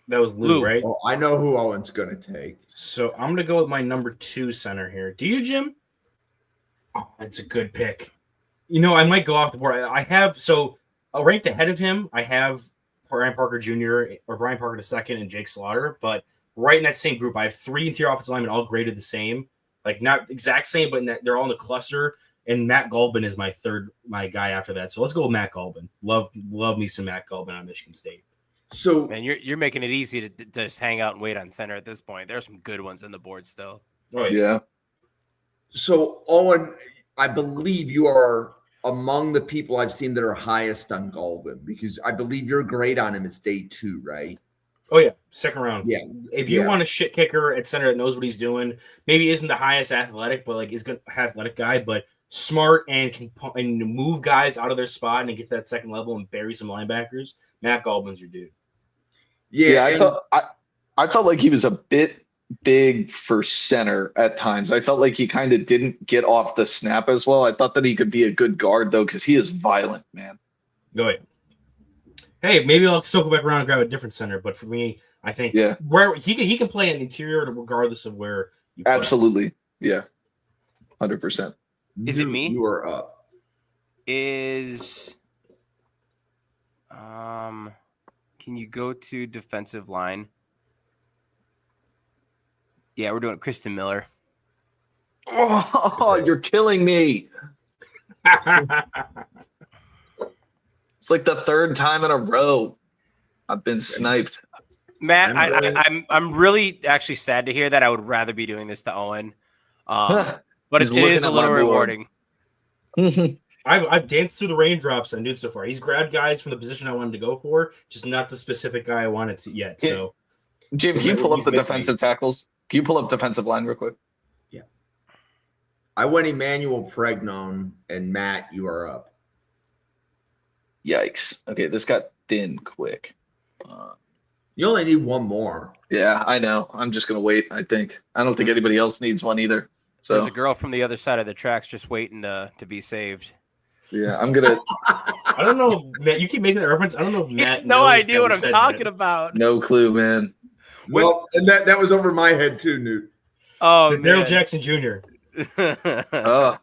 C: That was Lou,
D: Lou.
C: right?
A: Oh, I know who Owen's going to take.
C: So I'm going to go with my number 2 center here. Do you, Jim? Oh, that's a good pick. I might go off the board. I have ranked ahead of him. I have Brian Parker Jr. or Brian Parker II and Jake Slaughter, but right in that same group, I have 3 interior offensive linemen all graded the same. Like not exact same, but they're all in the cluster. And Matt Gulbin is my guy after that. So let's go with Matt Gulbin. Love me some Matt Gulbin on Michigan State.
A: So,
D: Man, you're making it easy to just hang out and wait on center at this point. There's some good ones on the board still.
C: Oh,
B: Yeah.
A: so Owen, I believe you are among the people I've seen that are highest on Golden because I believe your grade on him is day 2, right?
C: Oh yeah, second round.
A: Yeah.
C: If you
A: Yeah.
C: want a shit kicker at center that knows what he's doing, maybe isn't the highest athletic, but like is good athletic guy, but smart and can and move guys out of their spot and get to that second level and bury some linebackers. Matt Gulbin's your dude.
B: Yeah,
A: and-
B: I felt like he was a bit big for center at times. I felt like he kind of didn't get off the snap as well. I thought that he could be a good guard though, because he is violent, man.
C: Go ahead. Hey, maybe I'll circle back around and grab a different center, but for me, I think
B: Yeah.
C: where he can play in the interior regardless of where you put him.
B: Absolutely. Yeah. 100%.
D: Is it
A: Newt,
D: me?
A: You are up.
D: Can you go to defensive line? Yeah, we're doing Kristen Miller.
B: Oh, you're killing me. It's like the third time in a row I've been sniped.
D: Matt,
A: I'm
D: I'm really actually sad to hear that. I would rather be doing this to Owen, but
B: He's
D: it
B: looking
D: is a
B: at
D: little
B: my board.
D: rewarding.
C: I've danced through the raindrops on dude so far. He's grabbed guys from the position I wanted to go for, just not the specific guy I wanted to yet. So
B: Jim, can you pull up
C: He's
B: the
C: missing
B: defensive tackles? Can you pull up defensive line real quick?
A: I went Emmanuel Pregnon, and Matt, you are up.
B: Yikes. Okay, this got thin quick.
A: You only need one more.
B: Yeah, I know. I'm just gonna wait. I think. I don't think anybody else needs one either.
D: There's
B: So
D: a girl from the other side of the tracks just waiting to be saved.
B: yeah, I'm gonna.
C: I don't know, Matt. You keep making that reference. I don't know if
D: He
C: Matt
D: has no
C: knows
D: idea
C: that
D: what
C: we
D: I'm
C: said
D: talking
C: that.
D: about.
B: No clue, man.
A: Well, and that was over my head too, Newt.
D: Oh,
C: Daryl
D: man.
C: Jackson Jr.
B: Oh,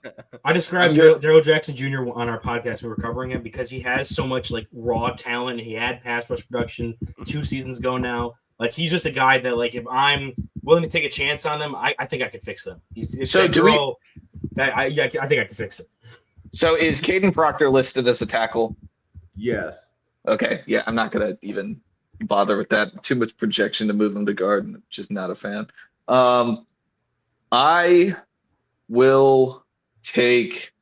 C: I described
B: I'm
C: Daryl Jackson Jr. on our podcast. We were covering him because he has so much like raw talent. He had pass rush production 2 seasons ago now. Like he's just a guy that like if I'm willing to take a chance on them, I think I can fix them. It's
B: So
C: that
B: do we-
C: girl that I think I can fix it.
B: so is Caden Proctor listed as a tackle?
A: Yes.
B: Okay, yeah, I'm not gonna even bother with that. Too much projection to move him to guard. I'm just not a fan. I will take.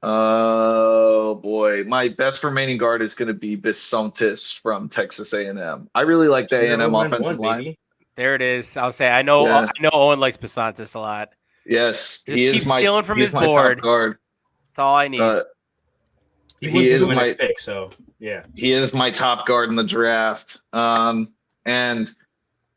B: Oh boy, my best remaining guard is going to be Bisontis from Texas A&M. I really like the A&M offensive line.
D: There it is. I'll say I know.
B: Yeah.
D: I know Owen likes Basantis a lot.
B: Yes,
D: Just
B: he
D: keep
B: is my
D: stealing from
B: he's
D: his
B: my top
D: board.
B: guard.
D: That's all I need.
C: He
B: He
C: was
B: is
C: the
B: my-
C: next pick, so yeah.
B: He is my top guard in the draft. And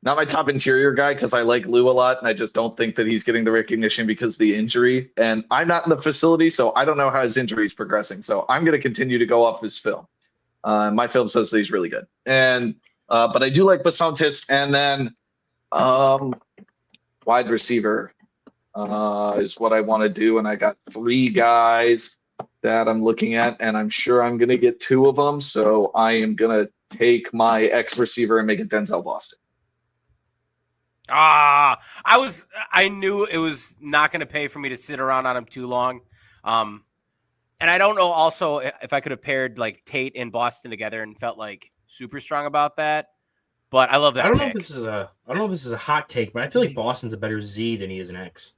B: not my top interior guy because I like Lou a lot, and I just don't think that he's getting the recognition because of the injury. And I'm not in the facility, so I don't know how his injury is progressing. So I'm going to continue to go off his film. My film says that he's really good. And but I do like Basantis. And then wide receiver is what I want to do. And I got 3 guys that I'm looking at, and I'm sure I'm going to get 2 of them. So I am going to take my ex receiver and make it Denzel Boston.
D: I knew it was not going to pay for me to sit around on him too long. And I don't know also if I could have paired like Tate and Boston together and felt like super strong about that. But I love that.
C: I don't know if
D: pick.
C: this is a hot take, but I feel like Boston's a better Z than he is an X.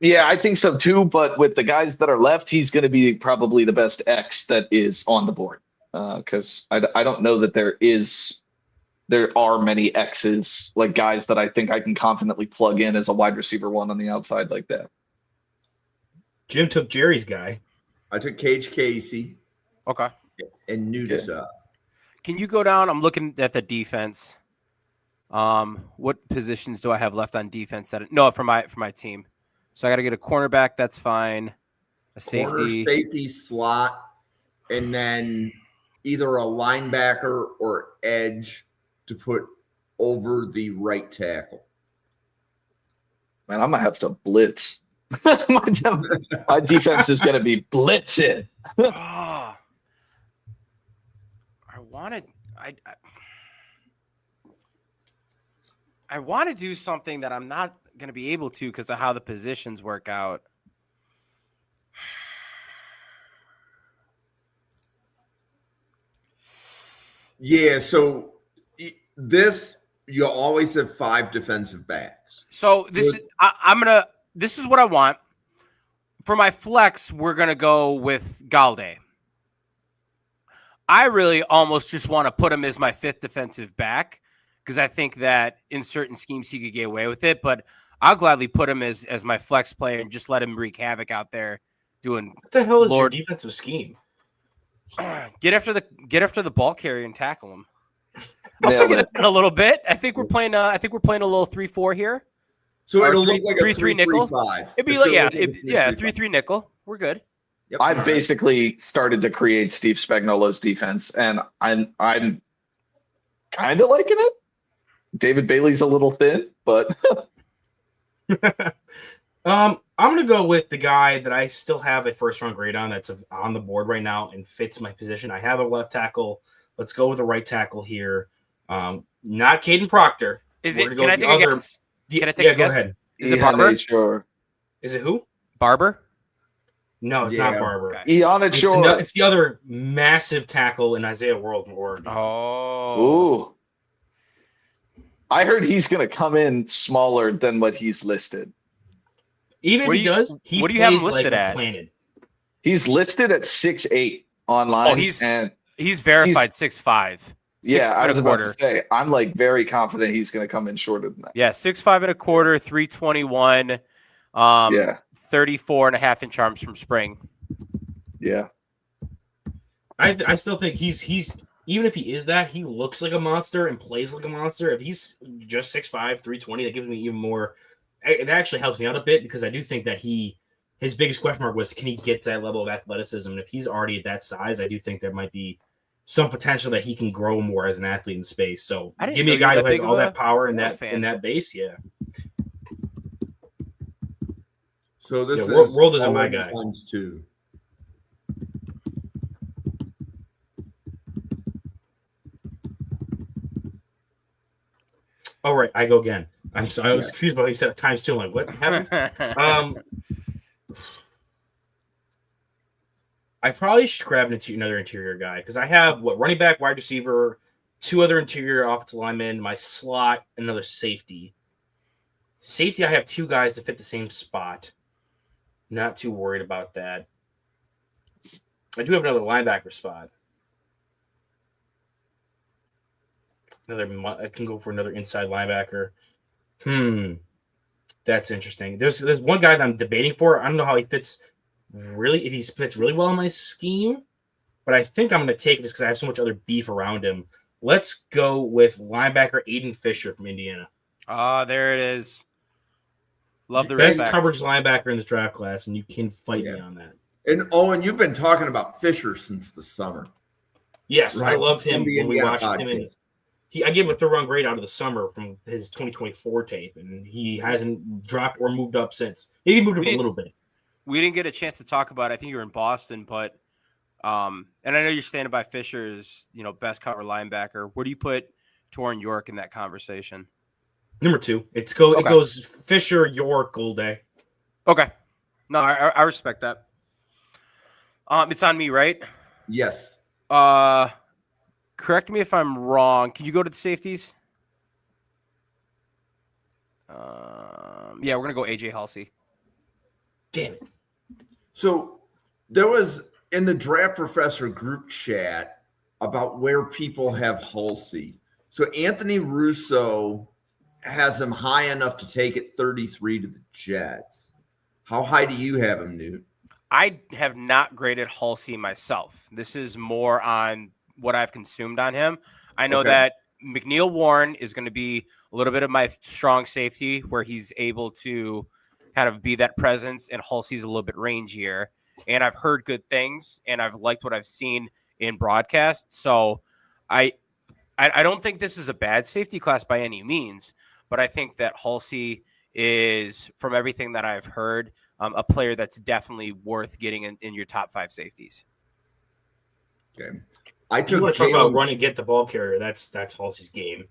B: Yeah, I think so too. But with the guys that are left, he's going to be probably the best X that is on the board. Because I don't know that there are many X's, like guys that I think I can confidently plug in as a wide receiver 1 on the outside like that.
C: Jim took Jerry's guy.
A: I took Cage Casey
D: Okay.
A: and Newt is up.
D: Can you go down? I'm looking at the defense. What positions do I have left on defense? For my team. So I got to get a cornerback. That's fine. A safety.
A: Corner, safety, slot, and then either a linebacker or edge to put over the right tackle.
B: Man, I'm gonna have to blitz. my defense is gonna be blitzing.
D: Oh, I want to do something that I'm not going to be able to because of how the positions work out.
A: Yeah, so this you always have 5 defensive backs.
D: So this is what I want. For my flex, we're gonna go with Galde. I really almost just want to put him as my 5th defensive back because I think that in certain schemes he could get away with it. But I'll gladly put him as my flex player and just let him wreak havoc out there doing.
C: What the hell is
D: Lord-
C: your defensive scheme?
D: Get after the ball carrier and tackle him. I'll
B: Nailed
D: figure
B: it.
D: that out a little bit. I think we're playing. A little 3-4 here.
A: So
D: Or
A: it'll
D: three-
A: look like
D: three-
A: a
D: three nickel?
A: 3-3-5.
D: It'd be
A: It's
D: like
A: gonna look a
D: 3-3 nickel. We're good.
A: Yep.
B: I've basically started to create Steve Spagnuolo's defense, and I'm kind of liking it. David Bailey's a little thin, but
C: I'm gonna go with the guy that I still have a 1st-round grade on that's on the board right now and fits my position. I have a left tackle. Let's go with a right tackle here. Not Caden Proctor.
D: Is
C: We're
D: it?
C: gonna
D: Can
C: go
D: I
C: with
D: take
C: the
D: a
C: other-
D: guess? Can I take a
C: go
D: guess?
C: ahead.
D: Is it Barber?
B: Sure.
C: Is it who?
D: Barber?
C: No, it's
A: Yeah.
C: not Barber.
D: Okay.
B: Ian Shore.
C: It's the other massive tackle in Isaiah World from Oregon.
D: Oh.
B: Ooh. I heard he's going to come in smaller than what he's listed.
C: Even
D: What
C: if he
D: do you-
C: does, he
D: what do you have him
C: plays
D: listed
C: like
D: at?
C: planted.
B: He's listed at 6'8" online.
D: Oh, he's
B: and
D: He's verified 6'5".
B: yeah, I was about to
D: 6'1".
B: say, I'm like very confident he's going to come in shorter than that.
D: Yeah, 6'5 and a quarter, 321.
B: Yeah.
D: 34.5-inch arms from spring.
B: Yeah.
C: I still think he's even if he is that, he looks like a monster and plays like a monster. If he's just 6'5", 320, that gives me even more. It actually helps me out a bit because I do think that his biggest question mark was, can he get to that level of athleticism? And if he's already at that size, I do think there might be some potential that he can grow more as an athlete in space. So give me a guy who has all that power in that base. Yeah.
A: So this is
C: World isn't my guy.
A: Times 2.
C: Oh, right. I go again. I'm sorry. I was confused about what he said times 2. I'm like, what happened? I probably should grab another interior guy because I have running back, wide receiver, 2 other interior offensive linemen, my slot, another safety. Safety, I have 2 guys to fit the same spot. Not too worried about that. I do have another linebacker spot. I can go for another inside linebacker. That's interesting. There's one guy that I'm debating for. I don't know how he fits if he fits really well in my scheme, but I think I'm going to take this because I have so much other beef around him. Let's go with linebacker Aiden Fisher from Indiana.
D: There it is. Love the
C: best
D: respect.
C: coverage linebacker in this draft class, and you can fight me on that.
A: And Owen, you've been talking about Fisher since the summer.
C: Yes,
A: right?
C: I loved him when we watched
A: podcast.
C: him. And I gave him a third-round grade out of the summer from his 2024 tape, and he hasn't dropped or moved up since. Maybe moved up a little bit.
D: We didn't get a chance to talk about it. I think you were in Boston, but and I know you're standing by Fisher's, best cover linebacker. Where do you put Torrin York in that conversation?
C: Number 2. It goes Fisher, York, Golday.
D: Okay. No, I respect that. It's on me, right?
A: Yes.
D: Correct me if I'm wrong. Can you go to the safeties? Yeah, we're gonna go AJ Halsey.
C: Damn it.
A: So there was in the Draft Professor group chat about where people have Halsey. So Anthony Russo has him high enough to take it 33 to the Jets. How high do you have him, Newt?
D: I have not graded Halsey myself. This is more on what I've consumed on him. I know that McNeil Warren is going to be a little bit of my strong safety where he's able to kind of be that presence, and Halsey's a little bit rangier. And I've heard good things, and I've liked what I've seen in broadcast. So I don't think this is a bad safety class by any means, but I think that Halsey is, from everything that I've heard, a player that's definitely worth getting in your top 5 safeties.
A: Okay.
C: You want to talk about run and get the ball carrier. That's Halsey's game.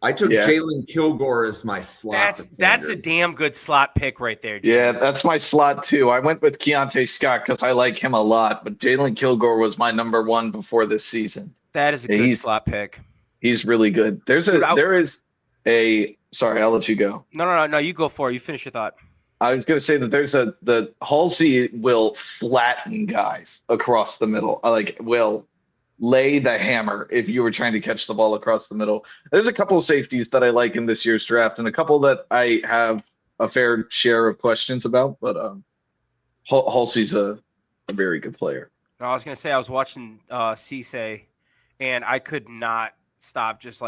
A: I took Jalen Kilgore as my slot.
D: That's a damn good slot pick right there, Jim.
B: Yeah, that's my slot too. I went with Keontae Scott because I like him a lot, but Jalen Kilgore was my number 1 before this season.
D: That is a good slot pick.
B: He's really good. Sorry, I'll let you go.
D: No, you go for it. You finish your thought.
B: I was going to say that the Halsey will flatten guys across the middle. Will lay the hammer if you were trying to catch the ball across the middle. There's a couple of safeties that I like in this year's draft and a couple that I have a fair share of questions about, but Halsey's a very good player.
D: No, I was going to say I was watching Cisse, and I could not stop just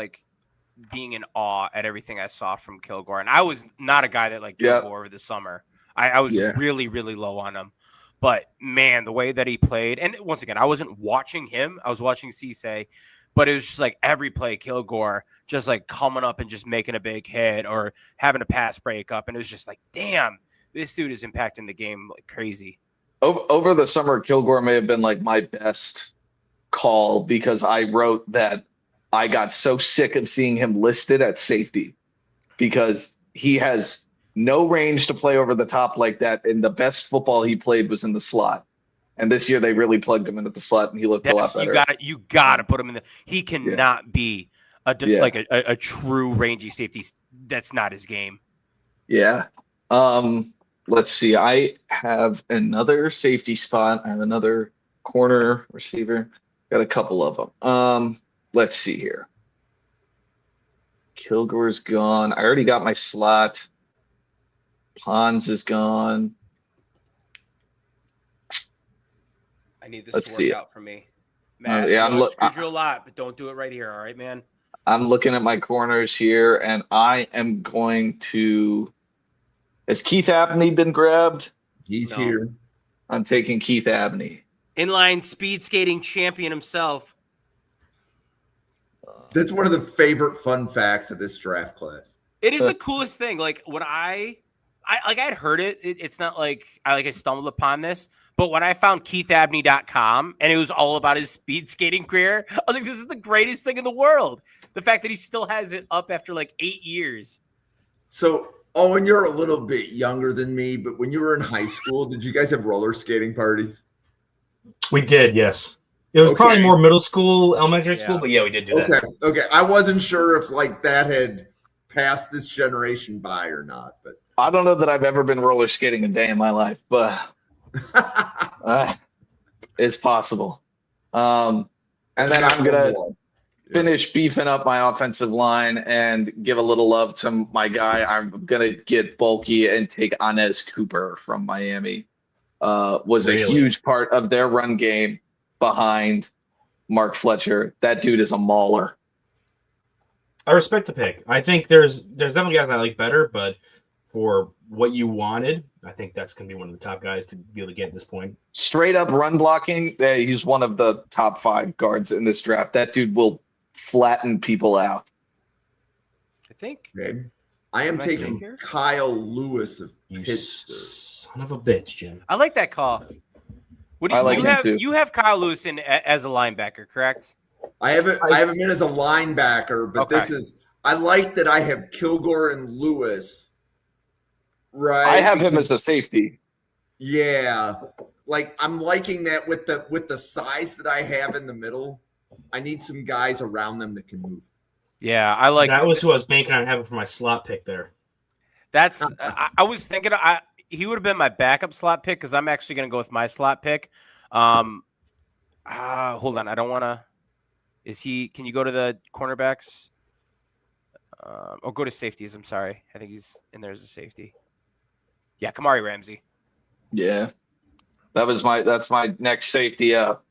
D: being in awe at everything I saw from Kilgore. And I was not a guy that liked Kilgore over the summer. I was really, really low on him. But, man, the way that he played, and once again, I wasn't watching him. I was watching Cisse, but it was just every play Kilgore just coming up and just making a big hit or having a pass break up. And it was just damn, this dude is impacting the game like crazy.
B: Over the summer, Kilgore may have been my best call because I wrote that I got so sick of seeing him listed at safety because he has no range to play over the top like that. And the best football he played was in the slot. And this year they really plugged him into the slot and he looked a lot better.
D: You gotta put him in he cannot be a true rangy safety. That's not his game.
B: Yeah. Let's see. I have another safety spot. I have another corner receiver. Got a couple of them. Let's see here. Kilgore's gone. I already got my slot. Pons is gone.
D: I need this
B: Let's
D: to
B: see
D: work
B: it.
D: out for me. Matt,
B: yeah,
D: I
B: I'm
D: know I
B: look-
D: screwed you a lot, but don't do it right here. All right, man?
B: I'm looking at my corners here, and I am going to. Has Keith Abney been grabbed?
A: He's
D: No.
A: here.
B: I'm taking Keith Abney.
D: Inline speed skating champion himself.
A: That's one of the favorite fun facts of this draft class.
D: It is the coolest thing. Like when I I'd heard it. It's not like I stumbled upon this, but when I found KeithAbney.com and it was all about his speed skating career, I was like, this is the greatest thing in the world. The fact that he still has it up after like 8 years.
A: So, Owen, you're a little bit younger than me, but when you were in high school, did you guys have roller skating parties?
C: We did, yes. It was probably more middle school, elementary school,
D: Yeah.
C: but yeah, we did do that.
A: Okay. I wasn't sure if like that had passed this generation by or not, but
B: I don't know that I've ever been roller skating a day in my life, but it's possible. And then I'm gonna finish beefing up my offensive line and give a little love to my guy. I'm gonna get bulky and take Anez Cooper from Miami. Was a
C: Really?
B: huge part of their run game behind Mark Fletcher. That dude is a mauler.
C: I respect the pick. I think there's definitely guys I like better, but for what you wanted, I think that's going to be one of the top guys to be able to get at this point.
B: Straight up run blocking. He's one of the top 5 guards in this draft. That dude will flatten people out.
D: I think.
A: Okay. I am
D: Am I safe
A: taking
D: here?
A: Kyle Lewis of
C: You
A: Pittsburgh.
C: son of a bitch, Jim.
D: I like that call. What do
B: I
D: you,
B: like
D: you
B: him
D: have?
B: too.
D: You have Kyle Lewis in as a linebacker, correct?
A: I have him in as a linebacker, but
D: Okay.
A: this is I like that I have Kilgore and Lewis. Right.
B: I have him
A: because-
B: as a safety.
A: Yeah. Like I'm liking that with the size that I have in the middle. I need some guys around them that can move.
D: Yeah, I like
C: That was who I was banking on having for my slot pick there.
D: That's I was thinking he would have been my backup slot pick because I'm actually going to go with my slot pick. Hold on, I don't want to. Can you go to the cornerbacks? Or go to safeties. I'm sorry, I think he's in there as a safety. Yeah, Kamari Ramsey.
B: Yeah. That's my next safety up.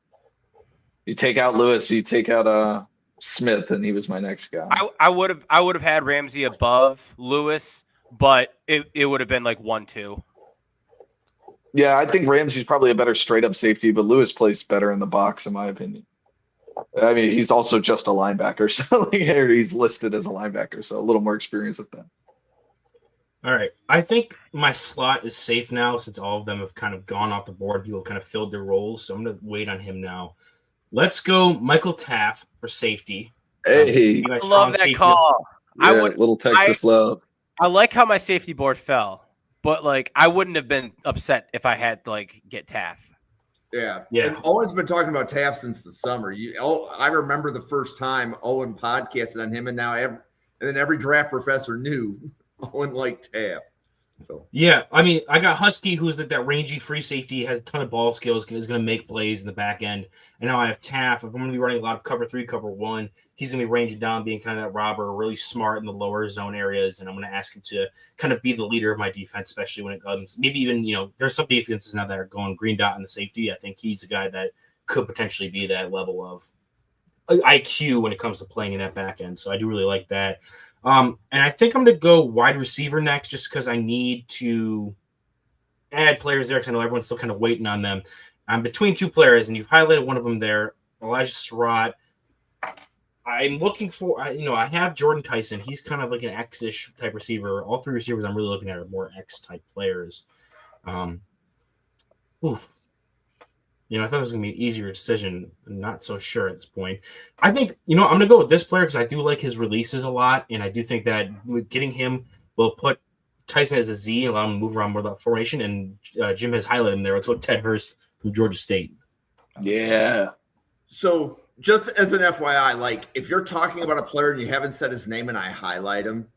B: You take out Lewis, you take out Smith, and he was my next guy.
D: I would have had Ramsey above Lewis, but it would have been like 1-2.
B: Yeah, I think Ramsey's probably a better straight up safety, but Lewis plays better in the box, in my opinion. I mean, he's also just a linebacker, so he's listed as a linebacker, so a little more experience with that.
C: All right. I think my slot is safe now since all of them have kind of gone off the board. People have kind of filled their roles, so I'm going to wait on him now. Let's go Michael Taft for safety.
B: Hey,
C: You guys
D: I love
C: strong
D: that
C: safety?
D: call.
B: yeah,
D: I would.
B: little Texas love.
D: I like how my safety board fell, but like I wouldn't have been upset if I had to like get Taft.
A: Yeah.
C: Yeah.
A: And Owen's been talking about Taft since the summer. I remember the first time Owen podcasted on him, and now every draft professor knew Owen liked Taft. So
C: Yeah, I mean, I got Husky, who's like that rangy free safety, has a ton of ball skills, is going to make plays in the back end. And now I have Taft. If I'm going to be running a lot of cover 3, cover 1, he's going to be ranging down, being kind of that robber, really smart in the lower zone areas. And I'm going to ask him to kind of be the leader of my defense, especially when it comes, maybe even, there's some defenses now that are going green dot in the safety. I think he's a guy that could potentially be that level of IQ when it comes to playing in that back end. So I do really like that. And I think I'm going to go wide receiver next just because I need to add players there because I know everyone's still kind of waiting on them. I'm between 2 players, and you've highlighted one of them there, Elijah Surratt. I'm looking for, I have Jordan Tyson. He's kind of like an X-ish type receiver. All 3 receivers I'm really looking at are more X-type players. I thought it was going to be an easier decision. I'm not so sure at this point. I think, I'm going to go with this player because I do like his releases a lot, and I do think that getting him will put Tyson as a Z and allow him to move around more of that formation, and Jim has highlighted him there. Let's go Ted Hurst from Georgia State.
B: Yeah.
A: So just as an FYI, like if you're talking about a player and you haven't said his name and I highlight him,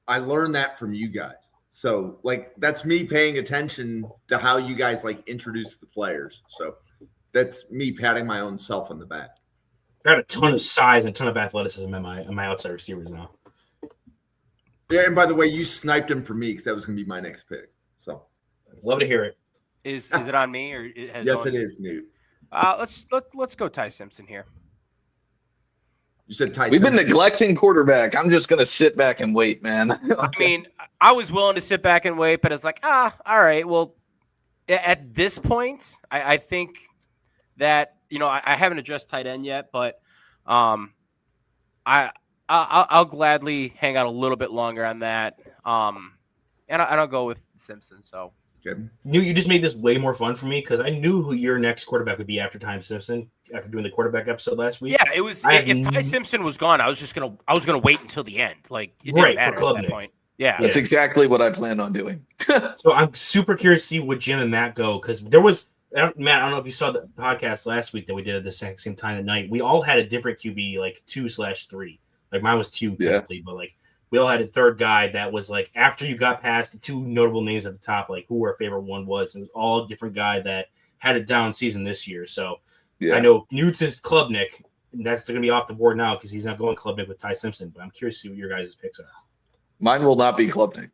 A: I learned that from you guys. So like that's me paying attention to how you guys like introduce the players. So that's me patting my own self on the back.
C: I got a ton of size and a ton of athleticism in my outside receivers now.
A: Yeah, and by the way, you sniped him for me because that was going to be my next pick. So
C: Love to hear it.
D: Is it on me or
A: yes, it is, Newt.
D: Let's go Ty Simpson here.
A: You said Ty
B: We've been
A: Simpson.
B: neglecting quarterback. I'm just gonna sit back and wait, man.
D: I mean, I was willing to sit back and wait, but it's like, all right. Well, at this point, I think that I haven't addressed tight end yet, but I'll gladly hang out a little bit longer on that. And I'll go with Simpson. So
A: Okay.
C: You just made this way more fun for me because I knew who your next quarterback would be after Ty Simpson after doing the quarterback episode last week.
D: yeah, it was. If Ty Simpson was gone, I was gonna wait until the end. Like it didn't matter at that point. Yeah,
B: That's exactly what I planned on doing.
C: So I'm super curious to see what Jim and Matt go because there was Matt. I don't know if you saw the podcast last week that we did at the same time at night. We all had a different QB, like 2/3. Like mine was 2 technically, but like we all had a third guy that was like after you got past the 2 notable names at the top, like who our favorite one was. It was all a different guy that had a down season this year. So I know Newt's is Klubnik, and that's going to be off the board now because he's not going Klubnik with Ty Simpson. But I'm curious to see what your guys' picks are.
B: Mine will not be Klubnik.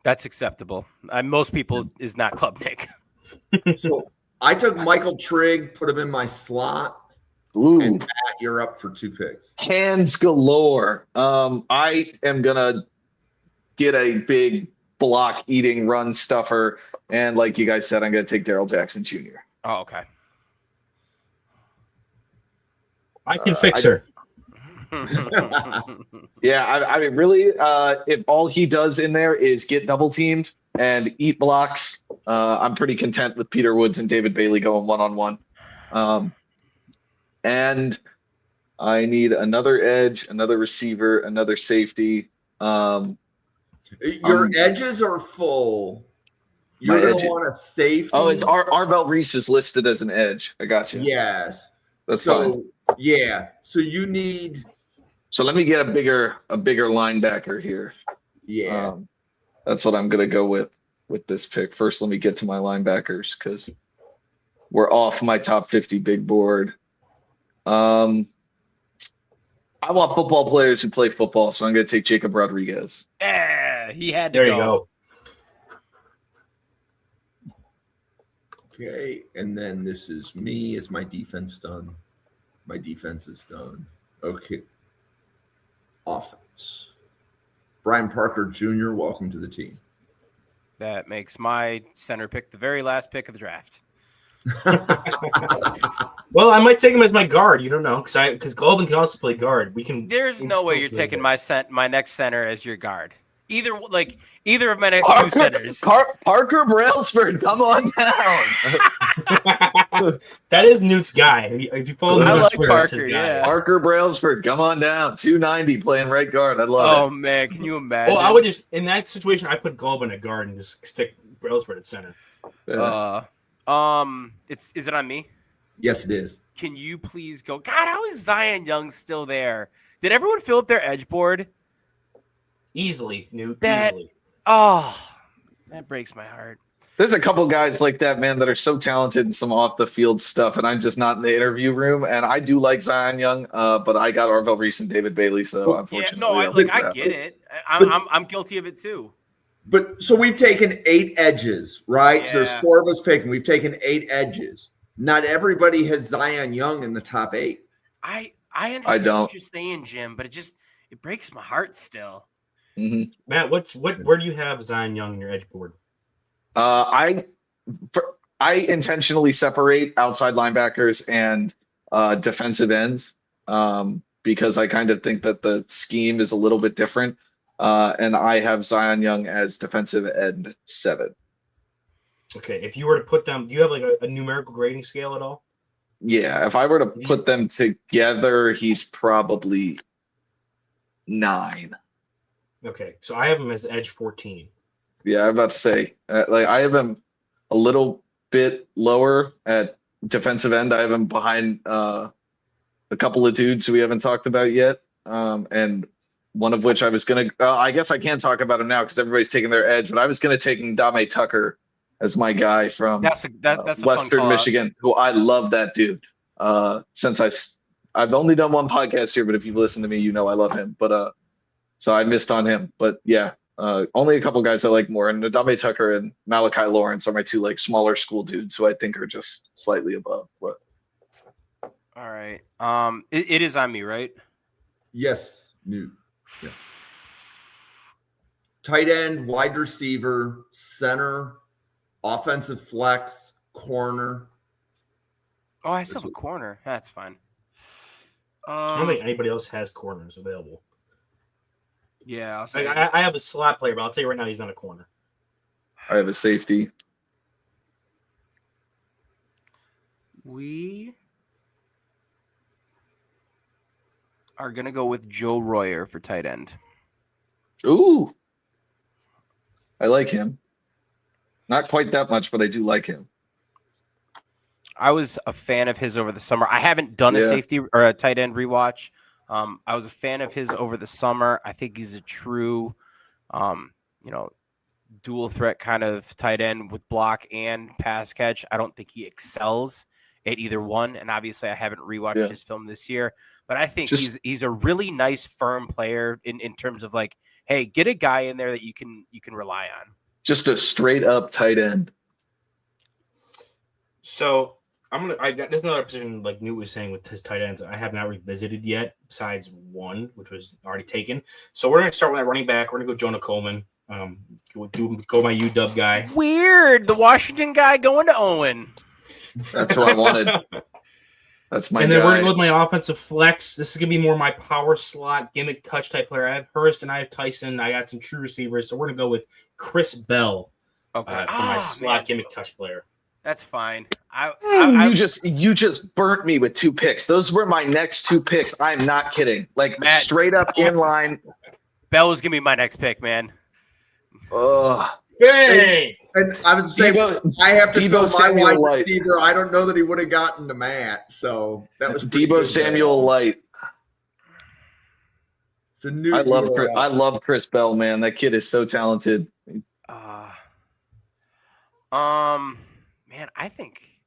D: that's acceptable. Most people is not Klubnik.
A: So I took Michael Trigg, put him in my slot,
B: Ooh,
A: and Matt, you're up for 2 picks.
B: hands galore. I am gonna get a big block eating run stuffer, and like you guys said, I'm gonna take Daryl Jackson Jr.
D: Oh, okay.
C: I can fix her.
B: Yeah, I mean, really, if all he does in there is get double teamed and eat blocks, I'm pretty content with Peter Woods and David Bailey going 1-on-1. And I need another edge, another receiver, another safety.
A: Your edges are full. You're
B: My
A: going
B: edges.
A: to want a safety.
B: Oh, it's Arvell Reese is listed as an edge. I got you.
A: Yes.
B: That's fine.
A: Yeah. So you need.
B: So let me get a bigger linebacker here.
A: Yeah.
B: That's what I'm gonna go with this pick. First, let me get to my linebackers because we're off my top 50 big board. I want football players who play football, so I'm gonna take Jacob Rodriguez.
D: Yeah, he had to
C: There
D: go.
C: you go.
A: Okay. And then this is me. Is my defense done? My defense is done. Okay. Offense. Brian Parker Jr., welcome to the team.
D: That makes my center pick the very last pick of the draft.
C: Well, I might take him as my guard. You don't know because Golden can also play guard. We can.
D: There's no way you're
C: instill
D: taking
C: that.
D: my next center as your guard. Either of my next 2 centers.
B: Parker Brailsford, come on down.
C: That is Newt's guy. If you follow him
D: I
C: on
D: like
C: Twitter, it's his
D: Parker,
C: guy.
D: yeah.
B: Parker Brailsford, come on down. 290 playing right guard. I love
D: Oh
B: it.
D: man, can you imagine?
C: Well, I would just in that situation, I put Golden at guard and just stick Brailsford at center.
B: Yeah.
D: Is it on me?
A: Yes, it is.
D: Can you please go? God, how is Zion Young still there? Did everyone fill up their edge board?
C: Easily, Newt.
D: That-
C: Easily.
D: Oh, that breaks my heart.
B: There's a couple guys like that, man, that are so talented in some off the field stuff, and I'm just not in the interview room. And I do like Zion Young, but I got Arvell Reese and David Bailey, so
D: Yeah,
B: unfortunately,
D: no, I get it. I'm guilty of it too.
A: But so we've taken 8 edges, right? So there's
D: Yeah.
A: 4 of us picking. We've taken 8 edges. Not everybody has Zion Young in the top 8.
D: I understand
B: don't.
D: what you're saying, Jim, but it breaks my heart still.
B: Mhm.
C: Matt, where do you have Zion Young in your edge board?
B: I intentionally separate outside linebackers and defensive ends because I kind of think that the scheme is a little bit different. And I have Zion Young as defensive end 7.
C: Okay, if you were to put them, do you have like a numerical grading scale at all?
B: Yeah, if I were to put them together, he's probably 9.
C: Okay, so I have him as edge 14.
B: Yeah, I'm about to say, I have him a little bit lower at defensive end. I have him behind a couple of dudes who we haven't talked about yet, and one of which I was gonna. I guess I can't talk about him now because everybody's taking their edge. But I was gonna take Ndame Tucker as my guy from
D: That's a fun
B: Western
D: call.
B: Michigan, who I love that dude. Since I've only done one podcast here, but if you've listened to me, you know I love him. But So I missed on him. But yeah, only a couple guys I like more. And Ndame Tucker and Malachi Lawrence are my two like smaller school dudes who I think are just slightly above. But
D: All right. It is on me, right?
A: Yes, new. Yeah. Tight end, wide receiver, center, offensive flex, corner.
D: Oh, I still have a corner. That's fine.
C: I don't think anybody else has corners available.
D: Yeah, I'll
C: Like,
D: say
C: I have a slot player, but I'll tell you right now, he's not a corner.
B: I have a safety.
D: we are gonna go with Joe Royer for tight end.
B: Ooh. I like him. Not quite that much, but I do like him.
D: I was a fan of his over the summer. I haven't done a
B: Yeah.
D: safety or a tight end rewatch. I was a fan of his over the summer. I think he's a true, dual threat kind of tight end with block and pass catch. I don't think he excels at either one. And obviously, I haven't rewatched his film this year, but I think he's a really nice, firm player in terms of like, hey, get a guy in there that you can rely on.
B: Just a straight up tight end.
C: So there's another position like Newt was saying with his tight ends I have not revisited yet, besides one, which was already taken. So we're gonna start with that running back. We're gonna go Jonah Coleman. Go my UW guy.
D: Weird, the Washington guy going to Owen.
B: That's who I wanted. That's my
C: And then we're
B: guy.
C: gonna go with my offensive flex. This is gonna be more my power slot gimmick touch type player. I have Hurst and I have Tyson. I got some true receivers, so we're gonna go with Chris Bell
D: Okay,
C: for my slot gimmick touch player.
D: That's fine.
B: You just burnt me with 2 picks. Those were my next 2 picks. I'm not kidding. Like
D: Matt,
B: straight up in line.
D: Bell was gonna be my next pick, man.
B: Ugh.
C: Hey!
A: And I would say
B: Debo,
A: I have to
B: Debo
A: fill my
B: Samuel
A: wide
B: Light.
A: receiver. I don't know that he would have gotten to Matt, so that was pretty
B: Debo
A: good
B: Samuel
A: there.
B: Light.
A: It's a new.
B: I love Chris Bell, man. That kid is so talented.
D: Man, I think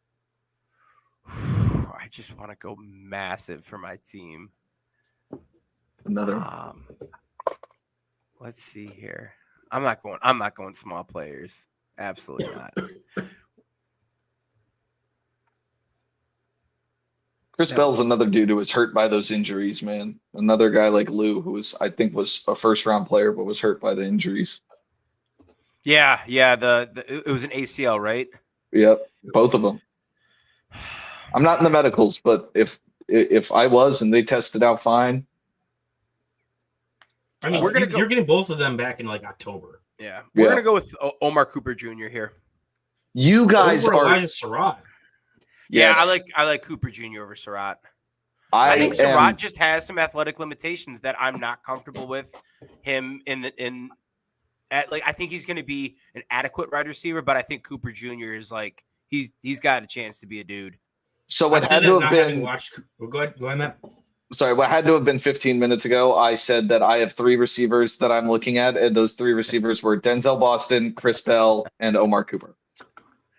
D: I just want to go massive for my team.
B: Another.
D: Let's see here. I'm not going small players. Absolutely not.
B: Chris Bell's another dude who was hurt by those injuries, man. Another guy like Lou, who I think was a first-round player, but was hurt by the injuries.
D: Yeah. It was an ACL, right?
B: Yep, both of them. I'm not in the medicals, but if I was and they tested out fine,
C: I mean, you're getting both of them back in like October.
D: Yeah, we're gonna go with Omar Cooper Jr. here.
B: you guys
C: Over
B: are.
C: Elijah Surratt.
D: Yeah,
B: Yes.
D: I like Cooper Jr. over Surratt.
B: I
D: I think
B: am-
D: Surratt just has some athletic limitations that I'm not comfortable with him I think he's going to be an adequate wide receiver, but I think Cooper Jr. is like he's got a chance to be a dude.
B: So what
C: I
B: had
C: said
B: to
C: that
B: have
C: not having
B: been
C: watched. Go ahead, Matt.
B: sorry, what had to have been 15 minutes ago, I said that I have 3 receivers that I'm looking at, and those 3 receivers were Denzel Boston, Chris Bell, and Omar Cooper.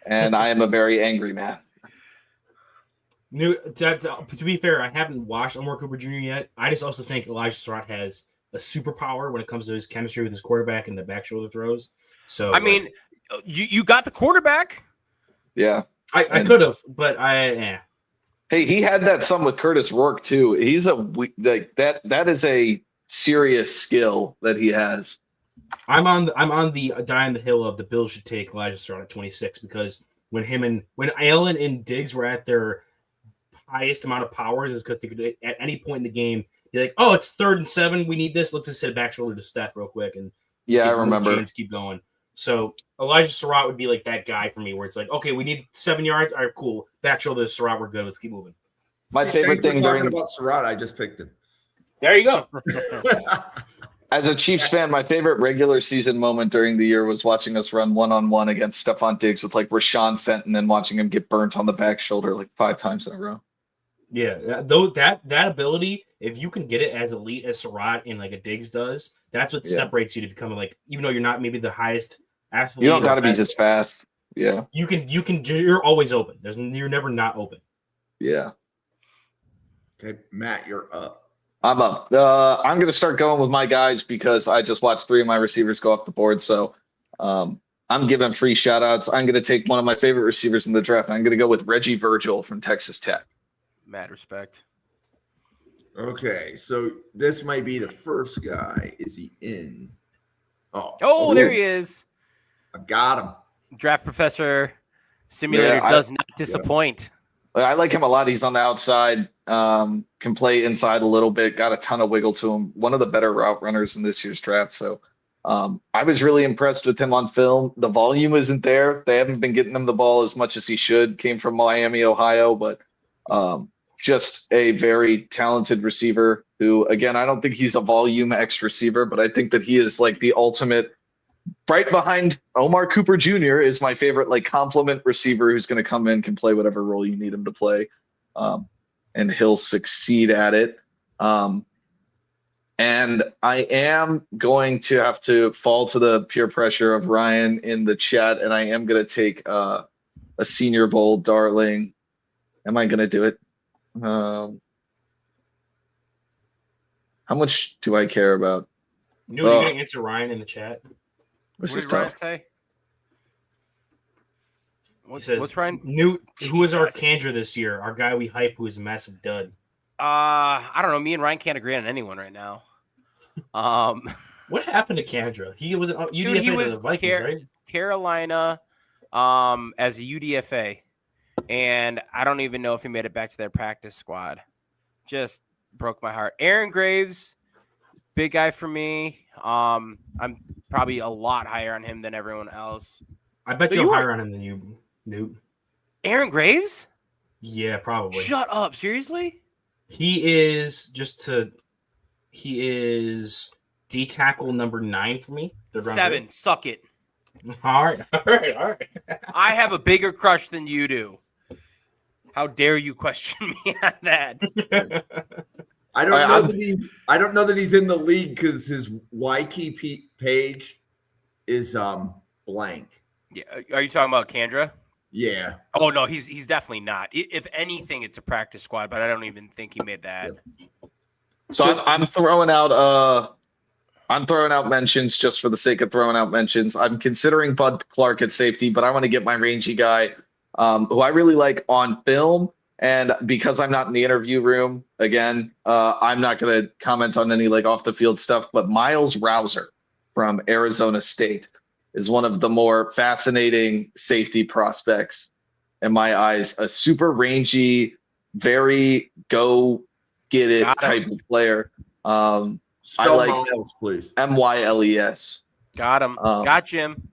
B: And I am a very angry man.
C: To be fair, I haven't watched Omar Cooper Jr. yet. I just also think Elijah Surratt has a superpower when it comes to his chemistry with his quarterback and the back shoulder throws. So
D: I mean, you got the quarterback.
B: Yeah.
C: I could have, but yeah.
B: Hey, he had that some with Curtis Rourke too. He's that is a serious skill that he has.
C: I'm on the die on the hill of the Bills should take Elijah Surratt at 26 because when Allen and Diggs were at their highest amount of powers is because they could at any point in the game be like, oh, it's 3rd and 7, we need this. Let's just hit a back shoulder to Steph real quick and
B: Yeah, I remember.
C: James keep going. So Elijah Surratt would be like that guy for me, where it's like, okay, we need 7 yards. All right, cool. Back shoulder to Surratt, we're good. Let's keep moving.
B: My favorite
A: Thanks for
B: thing
A: talking
B: during
A: about Surratt, I just picked him.
C: There you go.
B: as a Chiefs fan, my favorite regular season moment during the year was watching us run 1-on-1 against Stephon Diggs with like Rashawn Fenton and watching him get burnt on the back shoulder like 5 times in a row.
C: Yeah, that ability, if you can get it as elite as Surratt and like a Diggs does, that's what separates you to become like, even though you're not maybe the highest athlete.
B: You don't got to be
C: best,
B: just fast. Yeah.
C: You're always open. You're never not open.
B: Yeah.
A: Okay, Matt, you're up.
B: I'm up. I'm going to start going with my guys because I just watched 3 of my receivers go off the board. So I'm giving free shout outs. I'm going to take one of my favorite receivers in the draft. I'm going to go with Reggie Virgil from Texas Tech.
D: Mad respect.
A: Okay, so this might be the first guy. Is he in?
D: Oh, there he is.
A: I've got him.
D: Draft Professor Simulator does not disappoint.
B: I like him a lot. He's on the outside, can play inside a little bit, got a ton of wiggle to him. One of the better route runners in this year's draft. So I was really impressed with him on film. The volume isn't there. They haven't been getting him the ball as much as he should. Came from Miami, Ohio, but just a very talented receiver who, again, I don't think he's a volume X receiver, but I think that he is like the ultimate. Right behind Omar Cooper Jr. is my favorite like complement receiver who's going to come in, can play whatever role you need him to play, and he'll succeed at it. And I am going to have to fall to the peer pressure of Ryan in the chat, and I am going to take a Senior Bowl darling. Am I going to do it? How much do I care about?
C: You're going to answer Ryan in the chat.
D: What did Ryan say? What's Ryan?
C: Newt, who is our Kandra this year? Our guy we hype, who is a massive dud.
D: I don't know. Me and Ryan can't agree on anyone right now.
C: What happened to Kandra? He was UDFA
D: he was
C: to the Vikings, right?
D: Carolina, as a UDFA, and I don't even know if he made it back to their practice squad. Just broke my heart. Aaron Graves, big guy for me. I'm probably a lot higher on him than everyone else.
C: I bet you're higher on him than you, Newt.
D: Aaron Graves?
C: Yeah, probably.
D: Shut up. Seriously?
C: He is D tackle number 9 for me.
D: 7. Suck it.
C: All right.
D: I have a bigger crush than you do. How dare you question me on that?
A: I don't know that he's in the league because his YKP page is blank.
D: Yeah, are you talking about Kandra?
A: Yeah.
D: Oh no, he's definitely not. If anything, it's a practice squad, but I don't even think he made that.
B: So I'm throwing out mentions just for the sake of throwing out mentions. I'm considering Bud Clark at safety, but I want to get my rangy guy, who I really like on film. And because I'm not in the interview room, again, I'm not going to comment on any like off the field stuff, but Miles Rouser from Arizona State is one of the more fascinating safety prospects in my eyes. A super rangy, very go get it type of player.
A: Spell
B: I like
A: Miles, please.
B: Myles.
D: Got him. Got Jim.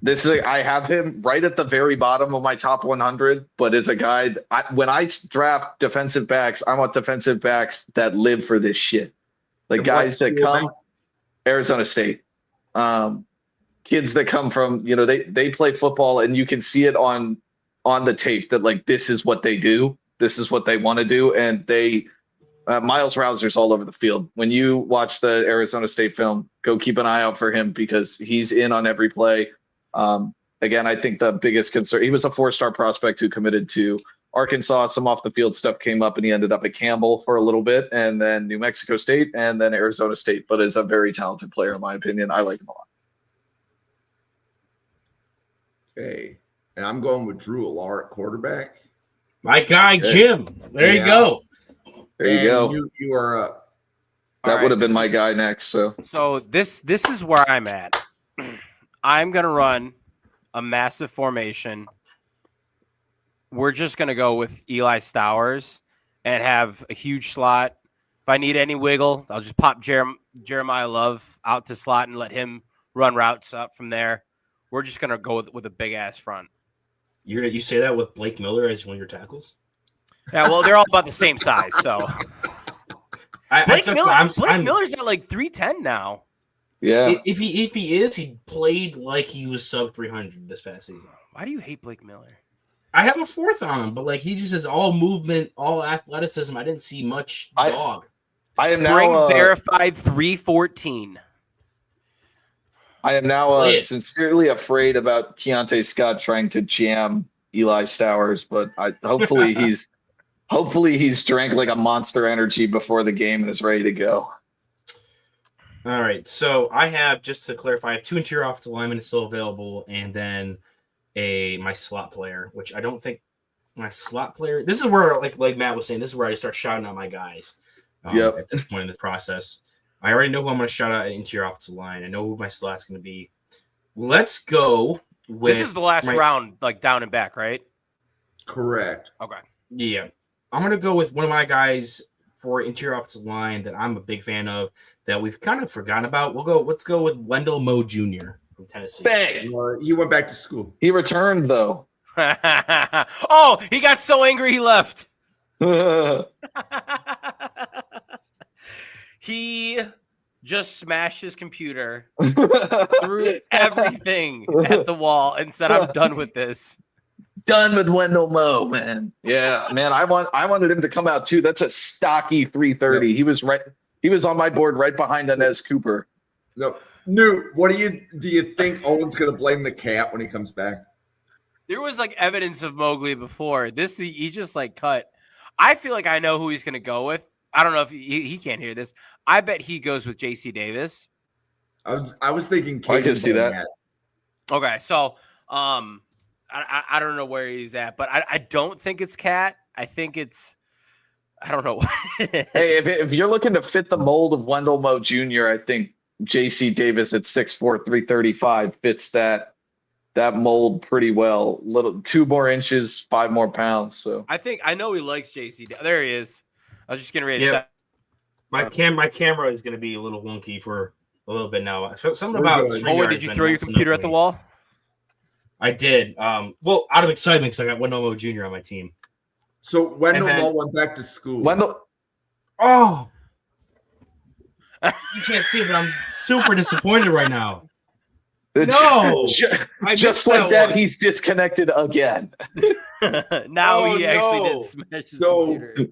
B: I have him right at the very bottom of my top 100, but as a guy, when I draft defensive backs, I want defensive backs that live for this shit. Like guys that come Arizona State, kids that come from, they play football and you can see it on the tape that like, this is what they do. This is what they want to do. And Miles Rouser's all over the field. When you watch the Arizona State film, go keep an eye out for him because he's in on every play. Again, I think the biggest concern, he was a 4-star prospect who committed to Arkansas. Some off the field stuff came up and he ended up at Campbell for a little bit and then New Mexico State and then Arizona State, but is a very talented player in my opinion. I like him a lot.
A: Okay. And I'm going with Drew Allar at quarterback.
C: My guy, Jim. There you go.
B: There you go.
A: You are up.
B: That would have been my guy next. So
D: this is where I'm at. I'm going to run a massive formation. We're just going to go with Eli Stowers and have a huge slot. If I need any wiggle, I'll just pop Jeremiah Love out to slot and let him run routes up from there. We're just going to go with a big-ass front.
C: You say that with Blake Miller as one of your tackles?
D: Yeah, well, they're all about the same size, so. Blake Miller's at like 310 now.
B: Yeah.
C: If he played like he was sub 300 this past season.
D: Why do you hate Blake Miller?
C: I have a 4th on him, but like he just is all movement, all athleticism. I didn't see much dog.
B: I am
D: Spring
B: now
D: verified 314.
B: I am now sincerely afraid about Keontae Scott trying to jam Eli Stowers, but hopefully Hopefully he's drank like a Monster Energy before the game and is ready to go.
C: All right. So I have, just to clarify, I have 2 interior offensive linemen still available, and then my slot player, which I don't think my slot player. This is where, like Matt was saying, this is where I start shouting out my guys.
B: Yep.
C: At this point in the process, I already know who I'm going to shout out at interior offensive line. I know who my slot's going to be. Let's go with.
D: This is the last round, like down and back, right?
A: Correct.
D: Okay.
C: Yeah. I'm going to go with one of my guys for interior offensive line that I'm a big fan of that we've kind of forgotten about. Let's go with Wendell Moe Jr. from Tennessee.
B: Bang!
A: He went back to school.
B: He returned though.
D: Oh, he got so angry he left. He just smashed his computer, threw everything at the wall, and said, "I'm done with this."
B: Done with Wendell Moe, man. Yeah, man. I wanted him to come out too. That's a stocky 330. Yep. He was on my board right behind Inez Cooper.
A: No, Newt, what do you think Owen's going to blame the cat when he comes back?
D: There was like evidence of Mowgli before. He just like cut. I feel like I know who he's going to go with. I don't know if he can't hear this. I bet he goes with JC Davis.
A: I was thinking.
B: I can see that.
D: Okay, so I don't know where he's at, but I don't think it's Cat. I think it's I don't know.
B: Hey, if you're looking to fit the mold of Wendell Moe Jr., I think JC Davis at 6'4", 335 fits that mold pretty well. 2 more inches, 5 more pounds. So
D: I know he likes JC. There he is. I was just getting ready to.
C: My camera is going to be a little wonky for a little bit now. So something about.
D: Oh, did you throw your computer at the wall?
C: I did. Well, out of excitement because I got Wendell Moe Jr. on my team.
A: So Wendell Moe went back to school.
C: Oh, you can't see it, but I'm super disappointed right now. No,
B: just like that, he's disconnected again.
D: Now he actually did smash his computer.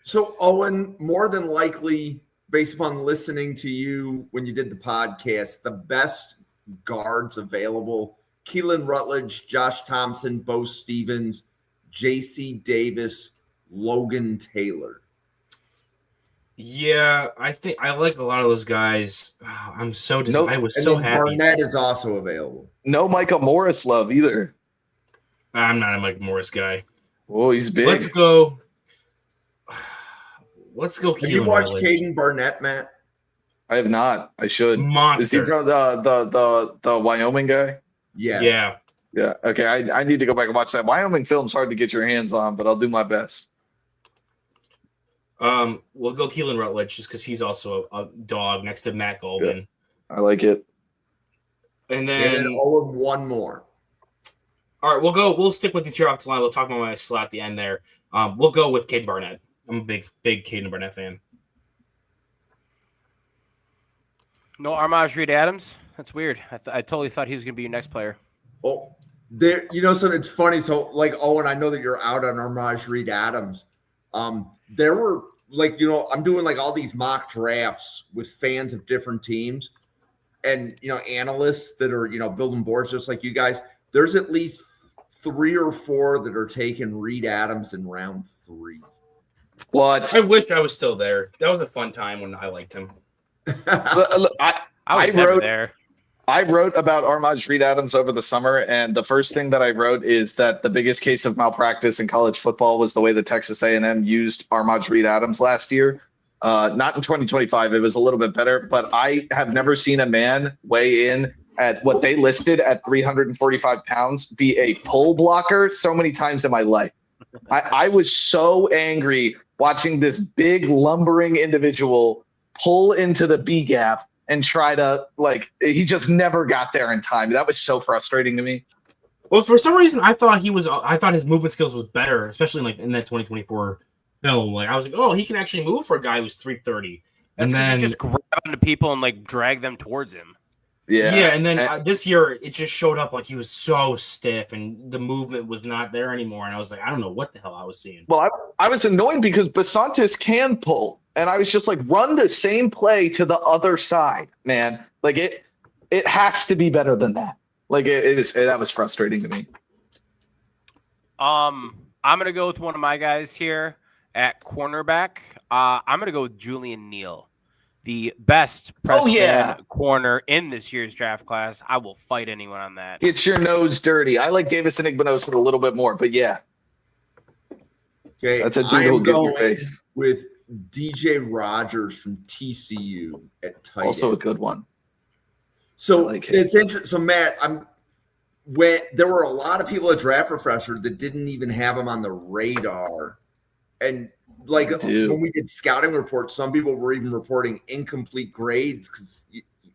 A: So Owen, more than likely, based upon listening to you when you did the podcast, the best guards available: Keelan Rutledge, Josh Thompson, Bo Stevens, J.C. Davis, Logan Taylor.
C: Yeah, I think I like a lot of those guys. I'm so disappointed. I was so happy.
A: Barnett is also available.
B: No Micah Morris love either.
C: I'm not a Micah Morris guy.
B: Oh, he's big.
C: Let's go.
A: Have you watched Caden Barnett, Matt?
B: I have not. I should.
C: Monster.
B: Is he from the Wyoming guy?
A: Yes.
B: Yeah. Okay. I need to go back and watch that. Wyoming film's hard to get your hands on, but I'll do my best.
C: We'll go Keelan Rutledge just because he's also a dog next to Matt Goldman.
B: Yeah, I like it.
C: And then
A: Owen, one more.
C: All right, we'll stick with the tier offensive line. We'll talk about my slot at the end there. We'll go with Caden Barnett. I'm a big Caden Barnett fan.
D: No Armaj Reed Adams? That's weird. I totally thought he was going to be your next player.
A: Oh, so it's funny. So, like, Owen, I know that you're out on Armaj Reed Adams. There were, I'm doing, all these mock drafts with fans of different teams and, analysts that are, building boards just like you guys. There's at least 3 or 4 that are taking Reed Adams in round 3.
B: What?
C: I wish I was still there. That was a fun time when I liked him.
D: I was never there.
B: I wrote about Armaj Reed Adams over the summer, and the first thing that I wrote is that the biggest case of malpractice in college football was the way that Texas A&M used Armaj Reed Adams last year. Not in 2025. It was a little bit better, but I have never seen a man weigh in at what they listed at 345 pounds be a pull blocker so many times in my life. I was so angry watching this big lumbering individual pull into the B gap and try to, he just never got there in time. That was so frustrating to me.
C: Well, for some reason, I thought his movement skills was better, especially in that 2024 film. I was like, oh, he can actually move for a guy who's 330.
D: That's because he just grabbed onto people and drag them towards him.
C: Yeah, and then this year it just showed up he was so stiff and the movement was not there anymore. And I was like, I don't know what the hell I was seeing.
B: Well, I was annoyed because Basantis can pull. And I was just run the same play to the other side, man. It has to be better than that. That was frustrating to me.
D: I'm gonna go with one of my guys here, At cornerback, I'm going to go with Julian Neal, the best press man corner in this year's draft class. I will fight anyone on that.
B: Get your nose dirty. I like Davison Igbinosun a little bit more, but yeah.
A: Okay,
B: That's a dude who'll get in your face.
A: With DJ Rogers from TCU at tight
B: Also a
A: end.
B: good one.
A: So
B: like
A: it's interesting. So Matt, when there were a lot of people at Draft Refresher that didn't even have him on the radar, and like when we did scouting reports, some people were even reporting incomplete grades because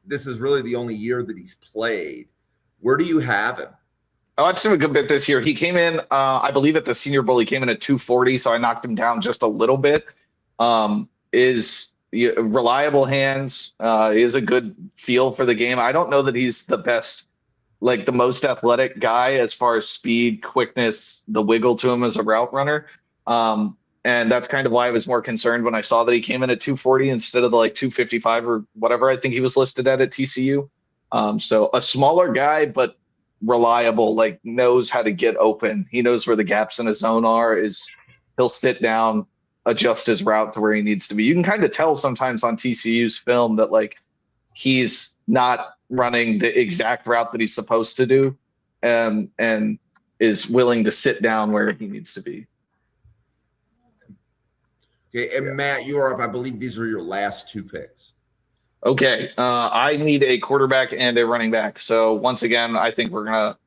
A: this is really the only year that he's played. Where do you have him?
B: I watched him a good bit this year. He came in, I believe, at the Senior Bowl. He came in at 240, so I knocked him down just a little bit. Reliable hands, is a good feel for the game. I don't know that he's the best, like the most athletic guy as far as speed, quickness, the wiggle to him as a route runner. And that's kind of why I was more concerned when I saw that he came in at 240 instead of the 255 or whatever I think he was listed at TCU. So a smaller guy, but reliable, knows how to get open. He knows where the gaps in his zone are. He'll sit down, adjust his route to where he needs to be. You can kind of tell sometimes on TCU's film that he's not running the exact route that he's supposed to do, and is willing to sit down where he needs to be.
A: Okay, and Matt, you are up. I believe these are your last two picks.
B: Okay, I need a quarterback and a running back. So once again, I think we're gonna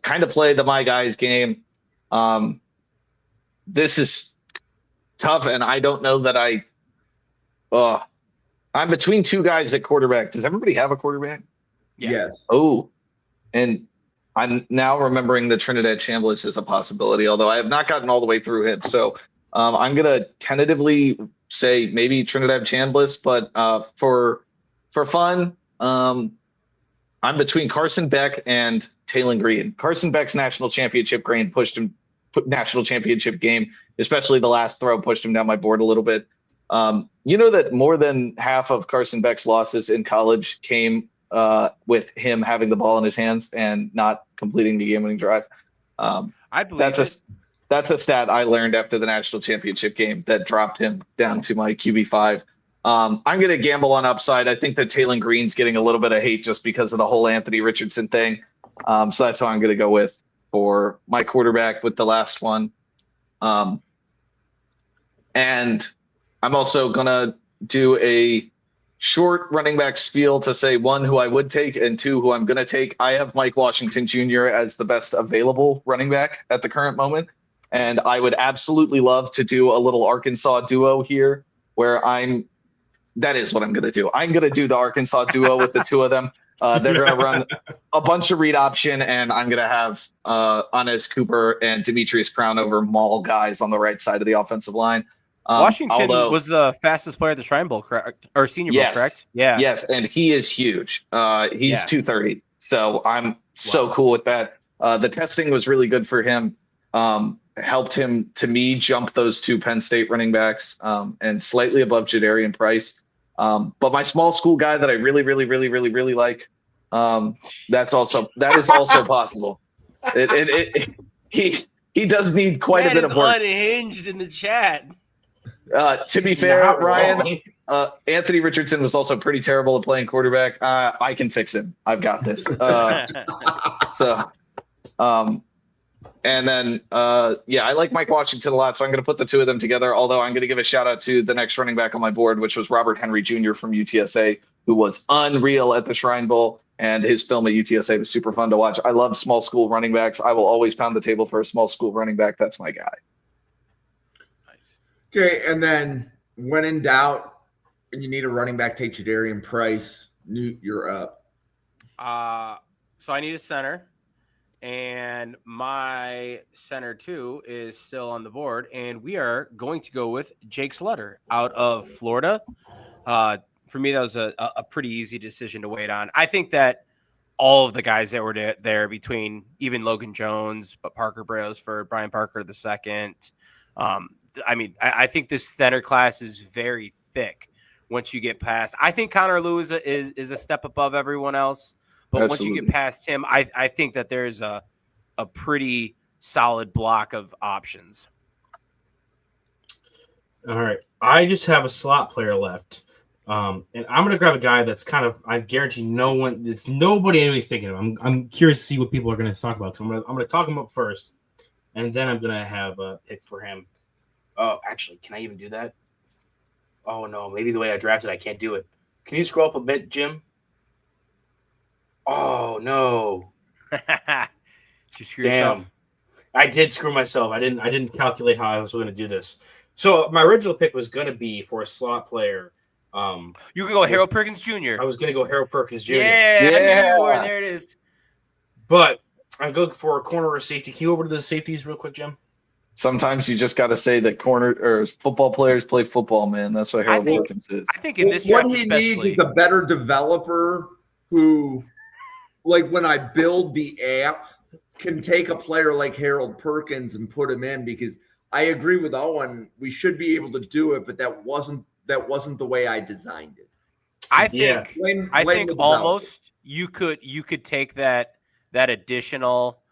B: kind of play the my guys game. This is tough, and I don't know that I'm between two guys at quarterback. Does everybody have a quarterback?
D: Yeah.
A: Yes.
B: Oh, and I'm now remembering that Trinidad Chambliss is a possibility, although I have not gotten all the way through him. So I'm gonna tentatively say maybe Trinidad Chambliss, but for fun, I'm between Carson Beck and Taylon Green. Carson Beck's national championship game, especially the last throw, pushed him down my board a little bit. You know that more than half of Carson Beck's losses in college came with him having the ball in his hands and not completing the game-winning drive.
D: I believe
B: that's a stat I learned after the national championship game that dropped him down to my QB5. I'm going to gamble on upside. I think that Taylon Green's getting a little bit of hate just because of the whole Anthony Richardson thing. So that's what I'm going to go with for my quarterback with the last one. And I'm also going to do a short running back spiel to say, one, who I would take, and two, who I'm going to take. I have Mike Washington Jr. as the best available running back at the current moment. And I would absolutely love to do a little Arkansas duo here where that is what I'm going to do. I'm going to do the Arkansas duo with the two of them. They're going to run a bunch of read option, and I'm going to have Anez Cooper and Demetrius Crown over Maul guys on the right side of the offensive line.
D: Washington was the fastest player at the Shrine Bowl, correct? Or Senior Bowl, correct? Yeah.
B: Yes, and he is huge. He's 230. So I'm so cool with that. The testing was really good for him. Helped him, to me, jump those two Penn State running backs and slightly above Jadarian Price. But my small school guy that I really, really, really, really, really like, that is also possible. He does need quite a bit of work.
D: Unhinged in the chat.
B: To be fair, Ryan, Anthony Richardson was also pretty terrible at playing quarterback. I can fix him. I've got this. And then, I like Mike Washington a lot, so I'm going to put the two of them together, although I'm going to give a shout-out to the next running back on my board, which was Robert Henry Jr. from UTSA, who was unreal at the Shrine Bowl, and his film at UTSA was super fun to watch. I love small school running backs. I will always pound the table for a small school running back. That's my guy.
D: Nice.
A: Okay, and then when in doubt and you need a running back, take Jadarian Price. Newt, you're up.
D: So I need a center. And my center, too, is still on the board. And we are going to go with Jake Slutter out of Florida. For me, that was a pretty easy decision to wait on. I think that all of the guys that were there between even Logan Jones, but Parker Brailsford, Brian Parker II. I think this center class is very thick once you get past. I think Connor Lewis is a step above everyone else. But
B: Absolutely.
D: Once you get past him, I think that there's a pretty solid block of options.
C: All right. I just have a slot player left. And I'm gonna grab a guy that's kind of I guarantee nobody anybody's thinking of. I'm curious to see what people are gonna talk about. So I'm gonna talk him up first, and then I'm gonna have a pick for him. Oh, actually, can I even do that? Oh no, maybe the way I drafted, I can't do it. Can you scroll up a bit, Jim? Oh no.
D: Did you screw
C: Damn.
D: yourself?
C: I did screw myself. I didn't calculate how I was going to do this. So my original pick was going to be for a slot player.
D: You can go Harold Perkins Jr.
C: I was going to go Harold Perkins Jr.
D: Yeah, I knew you were. There it is.
C: But I'm going for a corner or safety. Can you go over to the safeties real quick, Jim?
B: Sometimes you just got to say that corner or football players play football, man. That's what Harold Perkins is.
D: I think in this
A: what
D: draft
A: he
D: especially,
A: needs is a better developer who, like when I build the app, can take a player like Harold Perkins and put him in, because I agree with Owen. We should be able to do it, but that wasn't the way I designed it.
D: I think
C: Yeah.
A: Blame
D: I
A: the
D: think
A: developer.
D: almost you could take that additional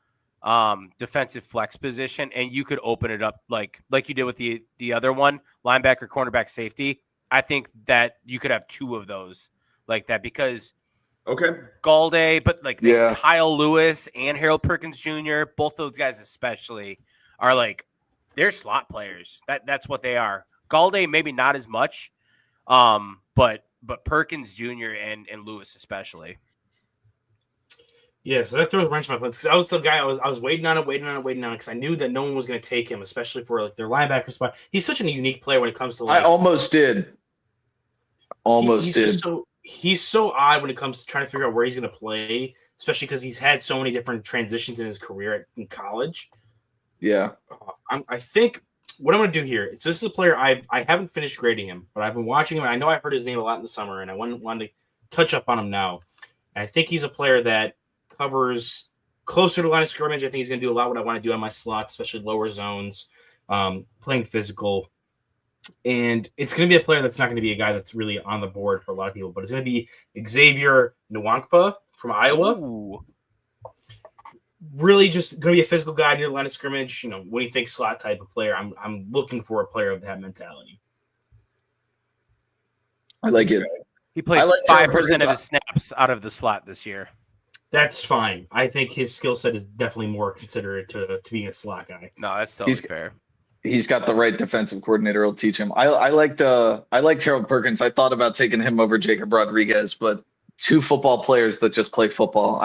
D: defensive flex position and you could open it up like you did with the other one, linebacker, cornerback, safety. I think that you could have two of those like that because
A: Okay.
D: Galde, but like
B: Yeah.
D: Kyle Lewis and Harold Perkins Jr., both those guys especially are like they're slot players. That's what they are. Galde maybe not as much, but Perkins Jr. and Lewis especially.
C: Yeah, so that throws a wrench in my plans because I was the guy I was waiting on it because I knew that no one was going to take him, especially for like their linebacker spot. He's such a unique player when it comes to like.
B: I almost did.
C: He's so odd when it comes to trying to figure out where he's going to play, especially because he's had so many different transitions in his career in college.
B: Yeah.
C: I think what I'm going to do here. So this is a player I haven't finished grading him, but I've been watching him. And I know I've heard his name a lot in the summer, and I wanted to touch up on him now. And I think he's a player that covers closer to the line of scrimmage. I think he's going to do a lot what I want to do on my slot, especially lower zones, playing physical. And it's going to be a player that's not going to be a guy that's really on the board for a lot of people, but it's going to be Xavier Nwankpa from Iowa.
D: Ooh.
C: Really just going to be a physical guy near the line of scrimmage. You know, when you think slot type of player, I'm looking for a player of that mentality.
B: I like it.
D: He played
B: I like
D: 5% of his snaps out of the slot this year.
C: That's fine. I think his skill set is definitely more considerate to being a slot guy.
D: No, that's totally fair.
B: He's got the right defensive coordinator will teach him. I liked Harold Perkins. I thought about taking him over Jacob Rodriguez, but two football players that just play football.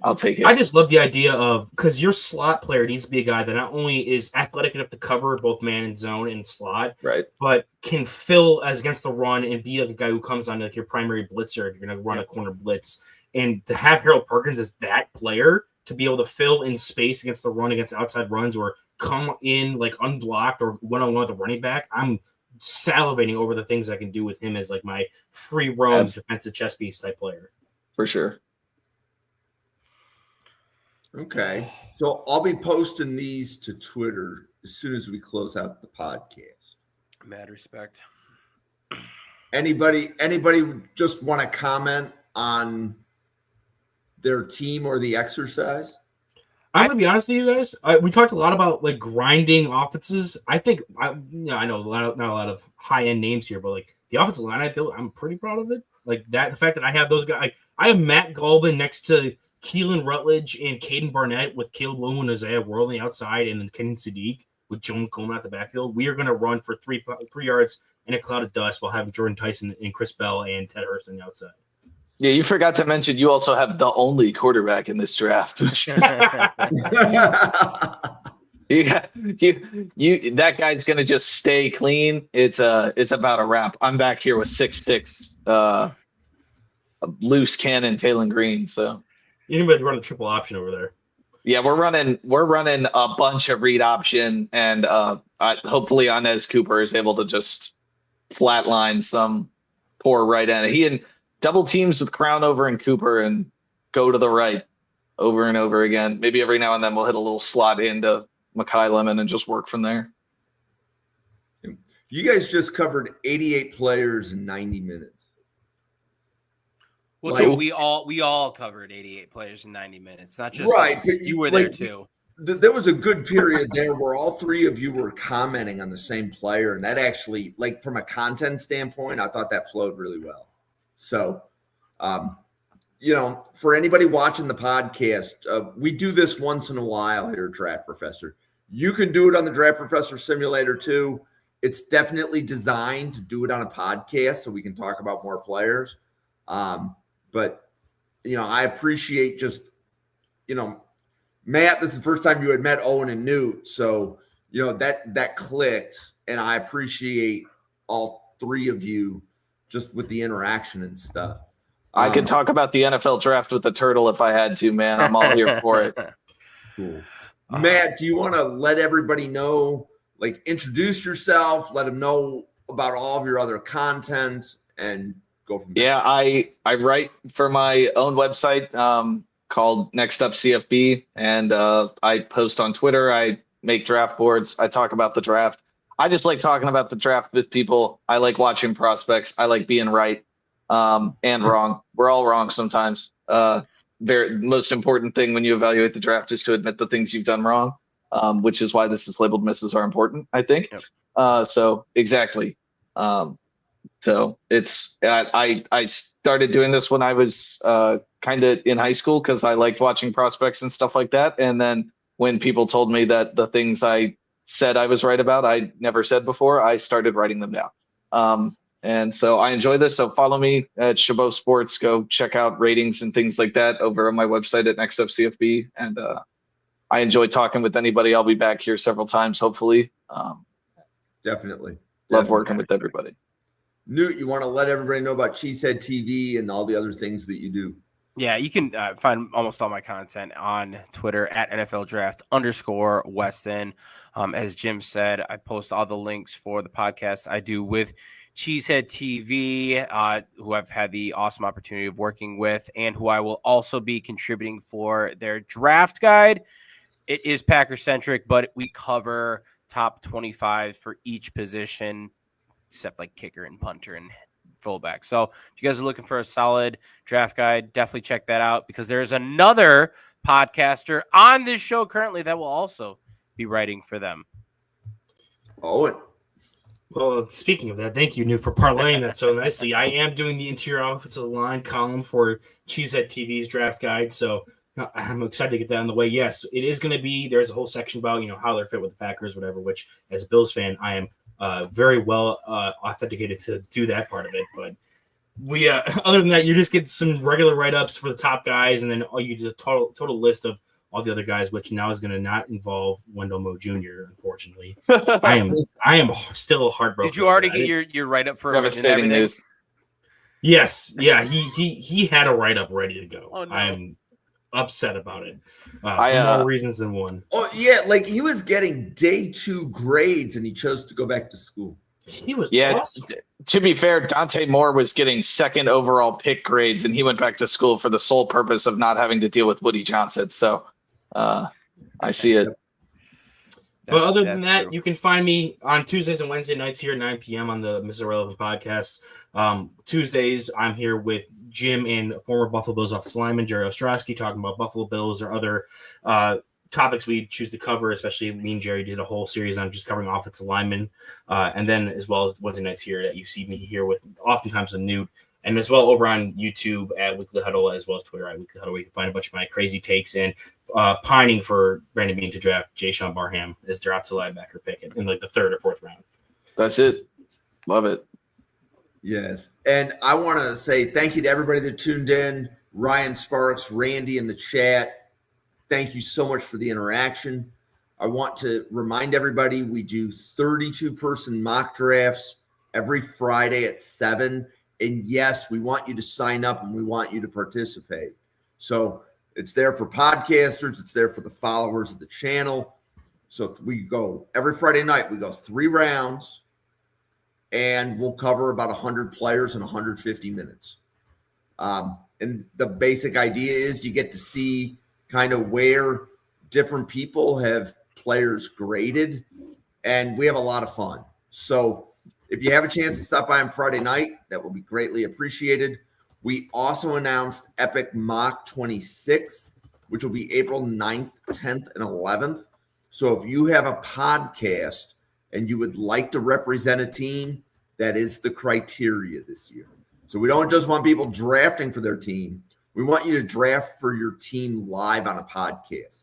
B: I'll take it.
C: I just love the idea of because your slot player needs to be a guy that not only is athletic enough to cover both man and zone and slot,
B: right,
C: but can fill as against the run and be like a guy who comes on like your primary blitzer if you're going to run a corner blitz. And to have Harold Perkins as that player to be able to fill in space against the run, against outside runs, or come in like unblocked or one-on-one with a running back, I'm salivating over the things I can do with him as like my free roam defensive chess piece type player.
B: For sure.
A: Okay. So I'll be posting these to Twitter as soon as we close out the podcast.
D: Mad respect.
A: Anybody just want to comment on their team or the exercise?
C: I'm gonna be honest with you guys. We talked a lot about like grinding offenses. I think I know not a lot of high end names here, but like the offensive line I built, I'm pretty proud of it. Like that, the fact that I have those guys. I have Matt Galvin next to Keelan Rutledge and Caden Barnett with Caleb Lowe and Isaiah Worley on the outside, and then Kenyon Sadiq with Joan Coleman at the backfield. We are going to run for 3 yards in a cloud of dust while having Jordan Tyson and Chris Bell and Ted Hurst on the outside.
B: Yeah, you forgot to mention you also have the only quarterback in this draft. You that guy's gonna just stay clean. It's about a wrap. I'm back here with 6'6", loose cannon Taylon Green. So
C: you need to run a triple option over there.
B: yeah, we're running a bunch of read option, and hopefully Inez Cooper is able to just flatline some poor right end. He and double teams with Crown over and Cooper and go to the right over and over again. Maybe every now and then we'll hit a little slot into Mekhi Lemon and just work from there.
A: You guys just covered 88 players in 90 minutes.
D: Well,
A: Like-
D: so we all covered 88 players in 90 minutes. Not just
A: Right,
D: us.
A: but
D: You were
A: like,
D: there too.
A: there was a good period there where all three of you were commenting on the same player, and that actually, like from a content standpoint, I thought that flowed really well. So, for anybody watching the podcast, we do this once in a while here at Draft Professor. You can do it on the Draft Professor Simulator too. It's definitely designed to do it on a podcast so we can talk about more players. But I appreciate just, Matt, this is the first time you had met Owen and Newt. So, that clicked, and I appreciate all three of you just with the interaction and stuff.
B: I could talk about the NFL draft with the turtle if I had to, man. I'm all here for it.
A: Cool. Matt, do you want to let everybody know, like introduce yourself, let them know about all of your other content, and go from there?
B: Yeah, I write for my own website called Next Up CFB, and I post on Twitter. I make draft boards. I talk about the draft. I just like talking about the draft with people. I like watching prospects. I like being right and wrong. We're all wrong sometimes. Most important thing when you evaluate the draft is to admit the things you've done wrong, which is why this is labeled misses are important, I think. Yep. So exactly. So it's I started doing this when I was kind of in high school because I liked watching prospects and stuff like that. And then when people told me that the things I said I was right about, I never said before, I started writing them down. And so I enjoy this. So follow me at Chabot Sports. Go check out ratings and things like that over on my website at Next Up CFB. And I enjoy talking with anybody. I'll be back here several times, hopefully.
A: Definitely.
B: Love working with everybody.
A: Newt, you want to let everybody know about Cheesehead TV and all the other things that you do?
D: Yeah, you can find almost all my content on Twitter at NFL Draft _Weston. As Jim said, I post all the links for the podcast I do with Cheesehead TV, who I've had the awesome opportunity of working with, and who I will also be contributing for their draft guide. It is Packer-centric, but we cover top 25 for each position, except like kicker and punter and fullback. So if you guys are looking for a solid draft guide, definitely check that out, because there's another podcaster on this show currently that will also be writing for them.
A: Oh,
C: well, speaking of that, thank you, Newt, for parlaying that so nicely. I am doing the interior offensive line column for Cheesehead TV's draft guide, so I'm excited to get that on the way. Yes, it is going to be, there's a whole section about, how they're fit with the Packers, whatever, which as a Bills fan, I am very well authenticated to do that part of it. But we, other than that, you just get some regular write-ups for the top guys, and then you do a total list of all the other guys, which now is going to not involve Wendell Moe Jr., unfortunately. I am still heartbroken.
D: Did you already get your write-up for
B: devastating news?
C: Yes. Yeah, he had a write-up ready to go.
D: Oh, no.
C: I am upset about it for more reasons than one.
A: Oh, yeah, like he was getting day 2 grades, and he chose to go back to school.
C: He was awesome.
B: To be fair, Dante Moore was getting 2nd overall pick grades, and he went back to school for the sole purpose of not having to deal with Woody Johnson. So I see it.
C: But other than that, true. You can find me on Tuesdays and Wednesday nights here at 9 p.m. on the Mr. Relevant podcast. Tuesdays, I'm here with Jim and former Buffalo Bills offensive lineman Jerry Ostrowski talking about Buffalo Bills or other topics we choose to cover, especially me and Jerry did a whole series on just covering offensive linemen. And then as well as Wednesday nights here that you see me here with oftentimes a Newt. And as well over on YouTube at Weekly Huddle, as well as Twitter at Weekly Huddle, where you can find a bunch of my crazy takes and pining for Brandon Beane to draft Jay Sean Barham as their outside linebacker pick in like the 3rd or 4th round.
B: That's it. Love it.
A: Yes. And I want to say thank you to everybody that tuned in. Ryan Sparks, Randy in the chat. Thank you so much for the interaction. I want to remind everybody we do 32-person mock drafts every Friday at 7. And yes, we want you to sign up and we want you to participate. So it's there for podcasters. It's there for the followers of the channel. So we go every Friday night, we go 3 rounds and we'll cover about 100 players in 150 minutes. And the basic idea is you get to see kind of where different people have players graded, and we have a lot of fun. So if you have a chance to stop by on Friday night, that will be greatly appreciated. We also announced Epic Mock 26 which will be April 9th, 10th, and 11th. So if you have a podcast and you would like to represent a team, that is the criteria this year. So we don't just want people drafting for their team. We want you to draft for your team live on a podcast.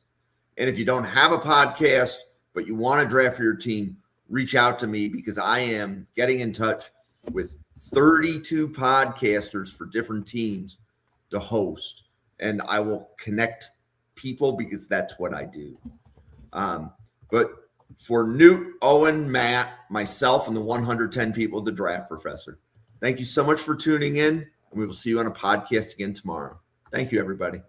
A: And if you don't have a podcast, but you want to draft for your team, reach out to me because I am getting in touch with 32 podcasters for different teams to host. And I will connect people because that's what I do. But for Newt, Owen, Matt, myself, and the 110 people, the Draft Professor, thank you so much for tuning in. And we will see you on a podcast again tomorrow. Thank you, everybody.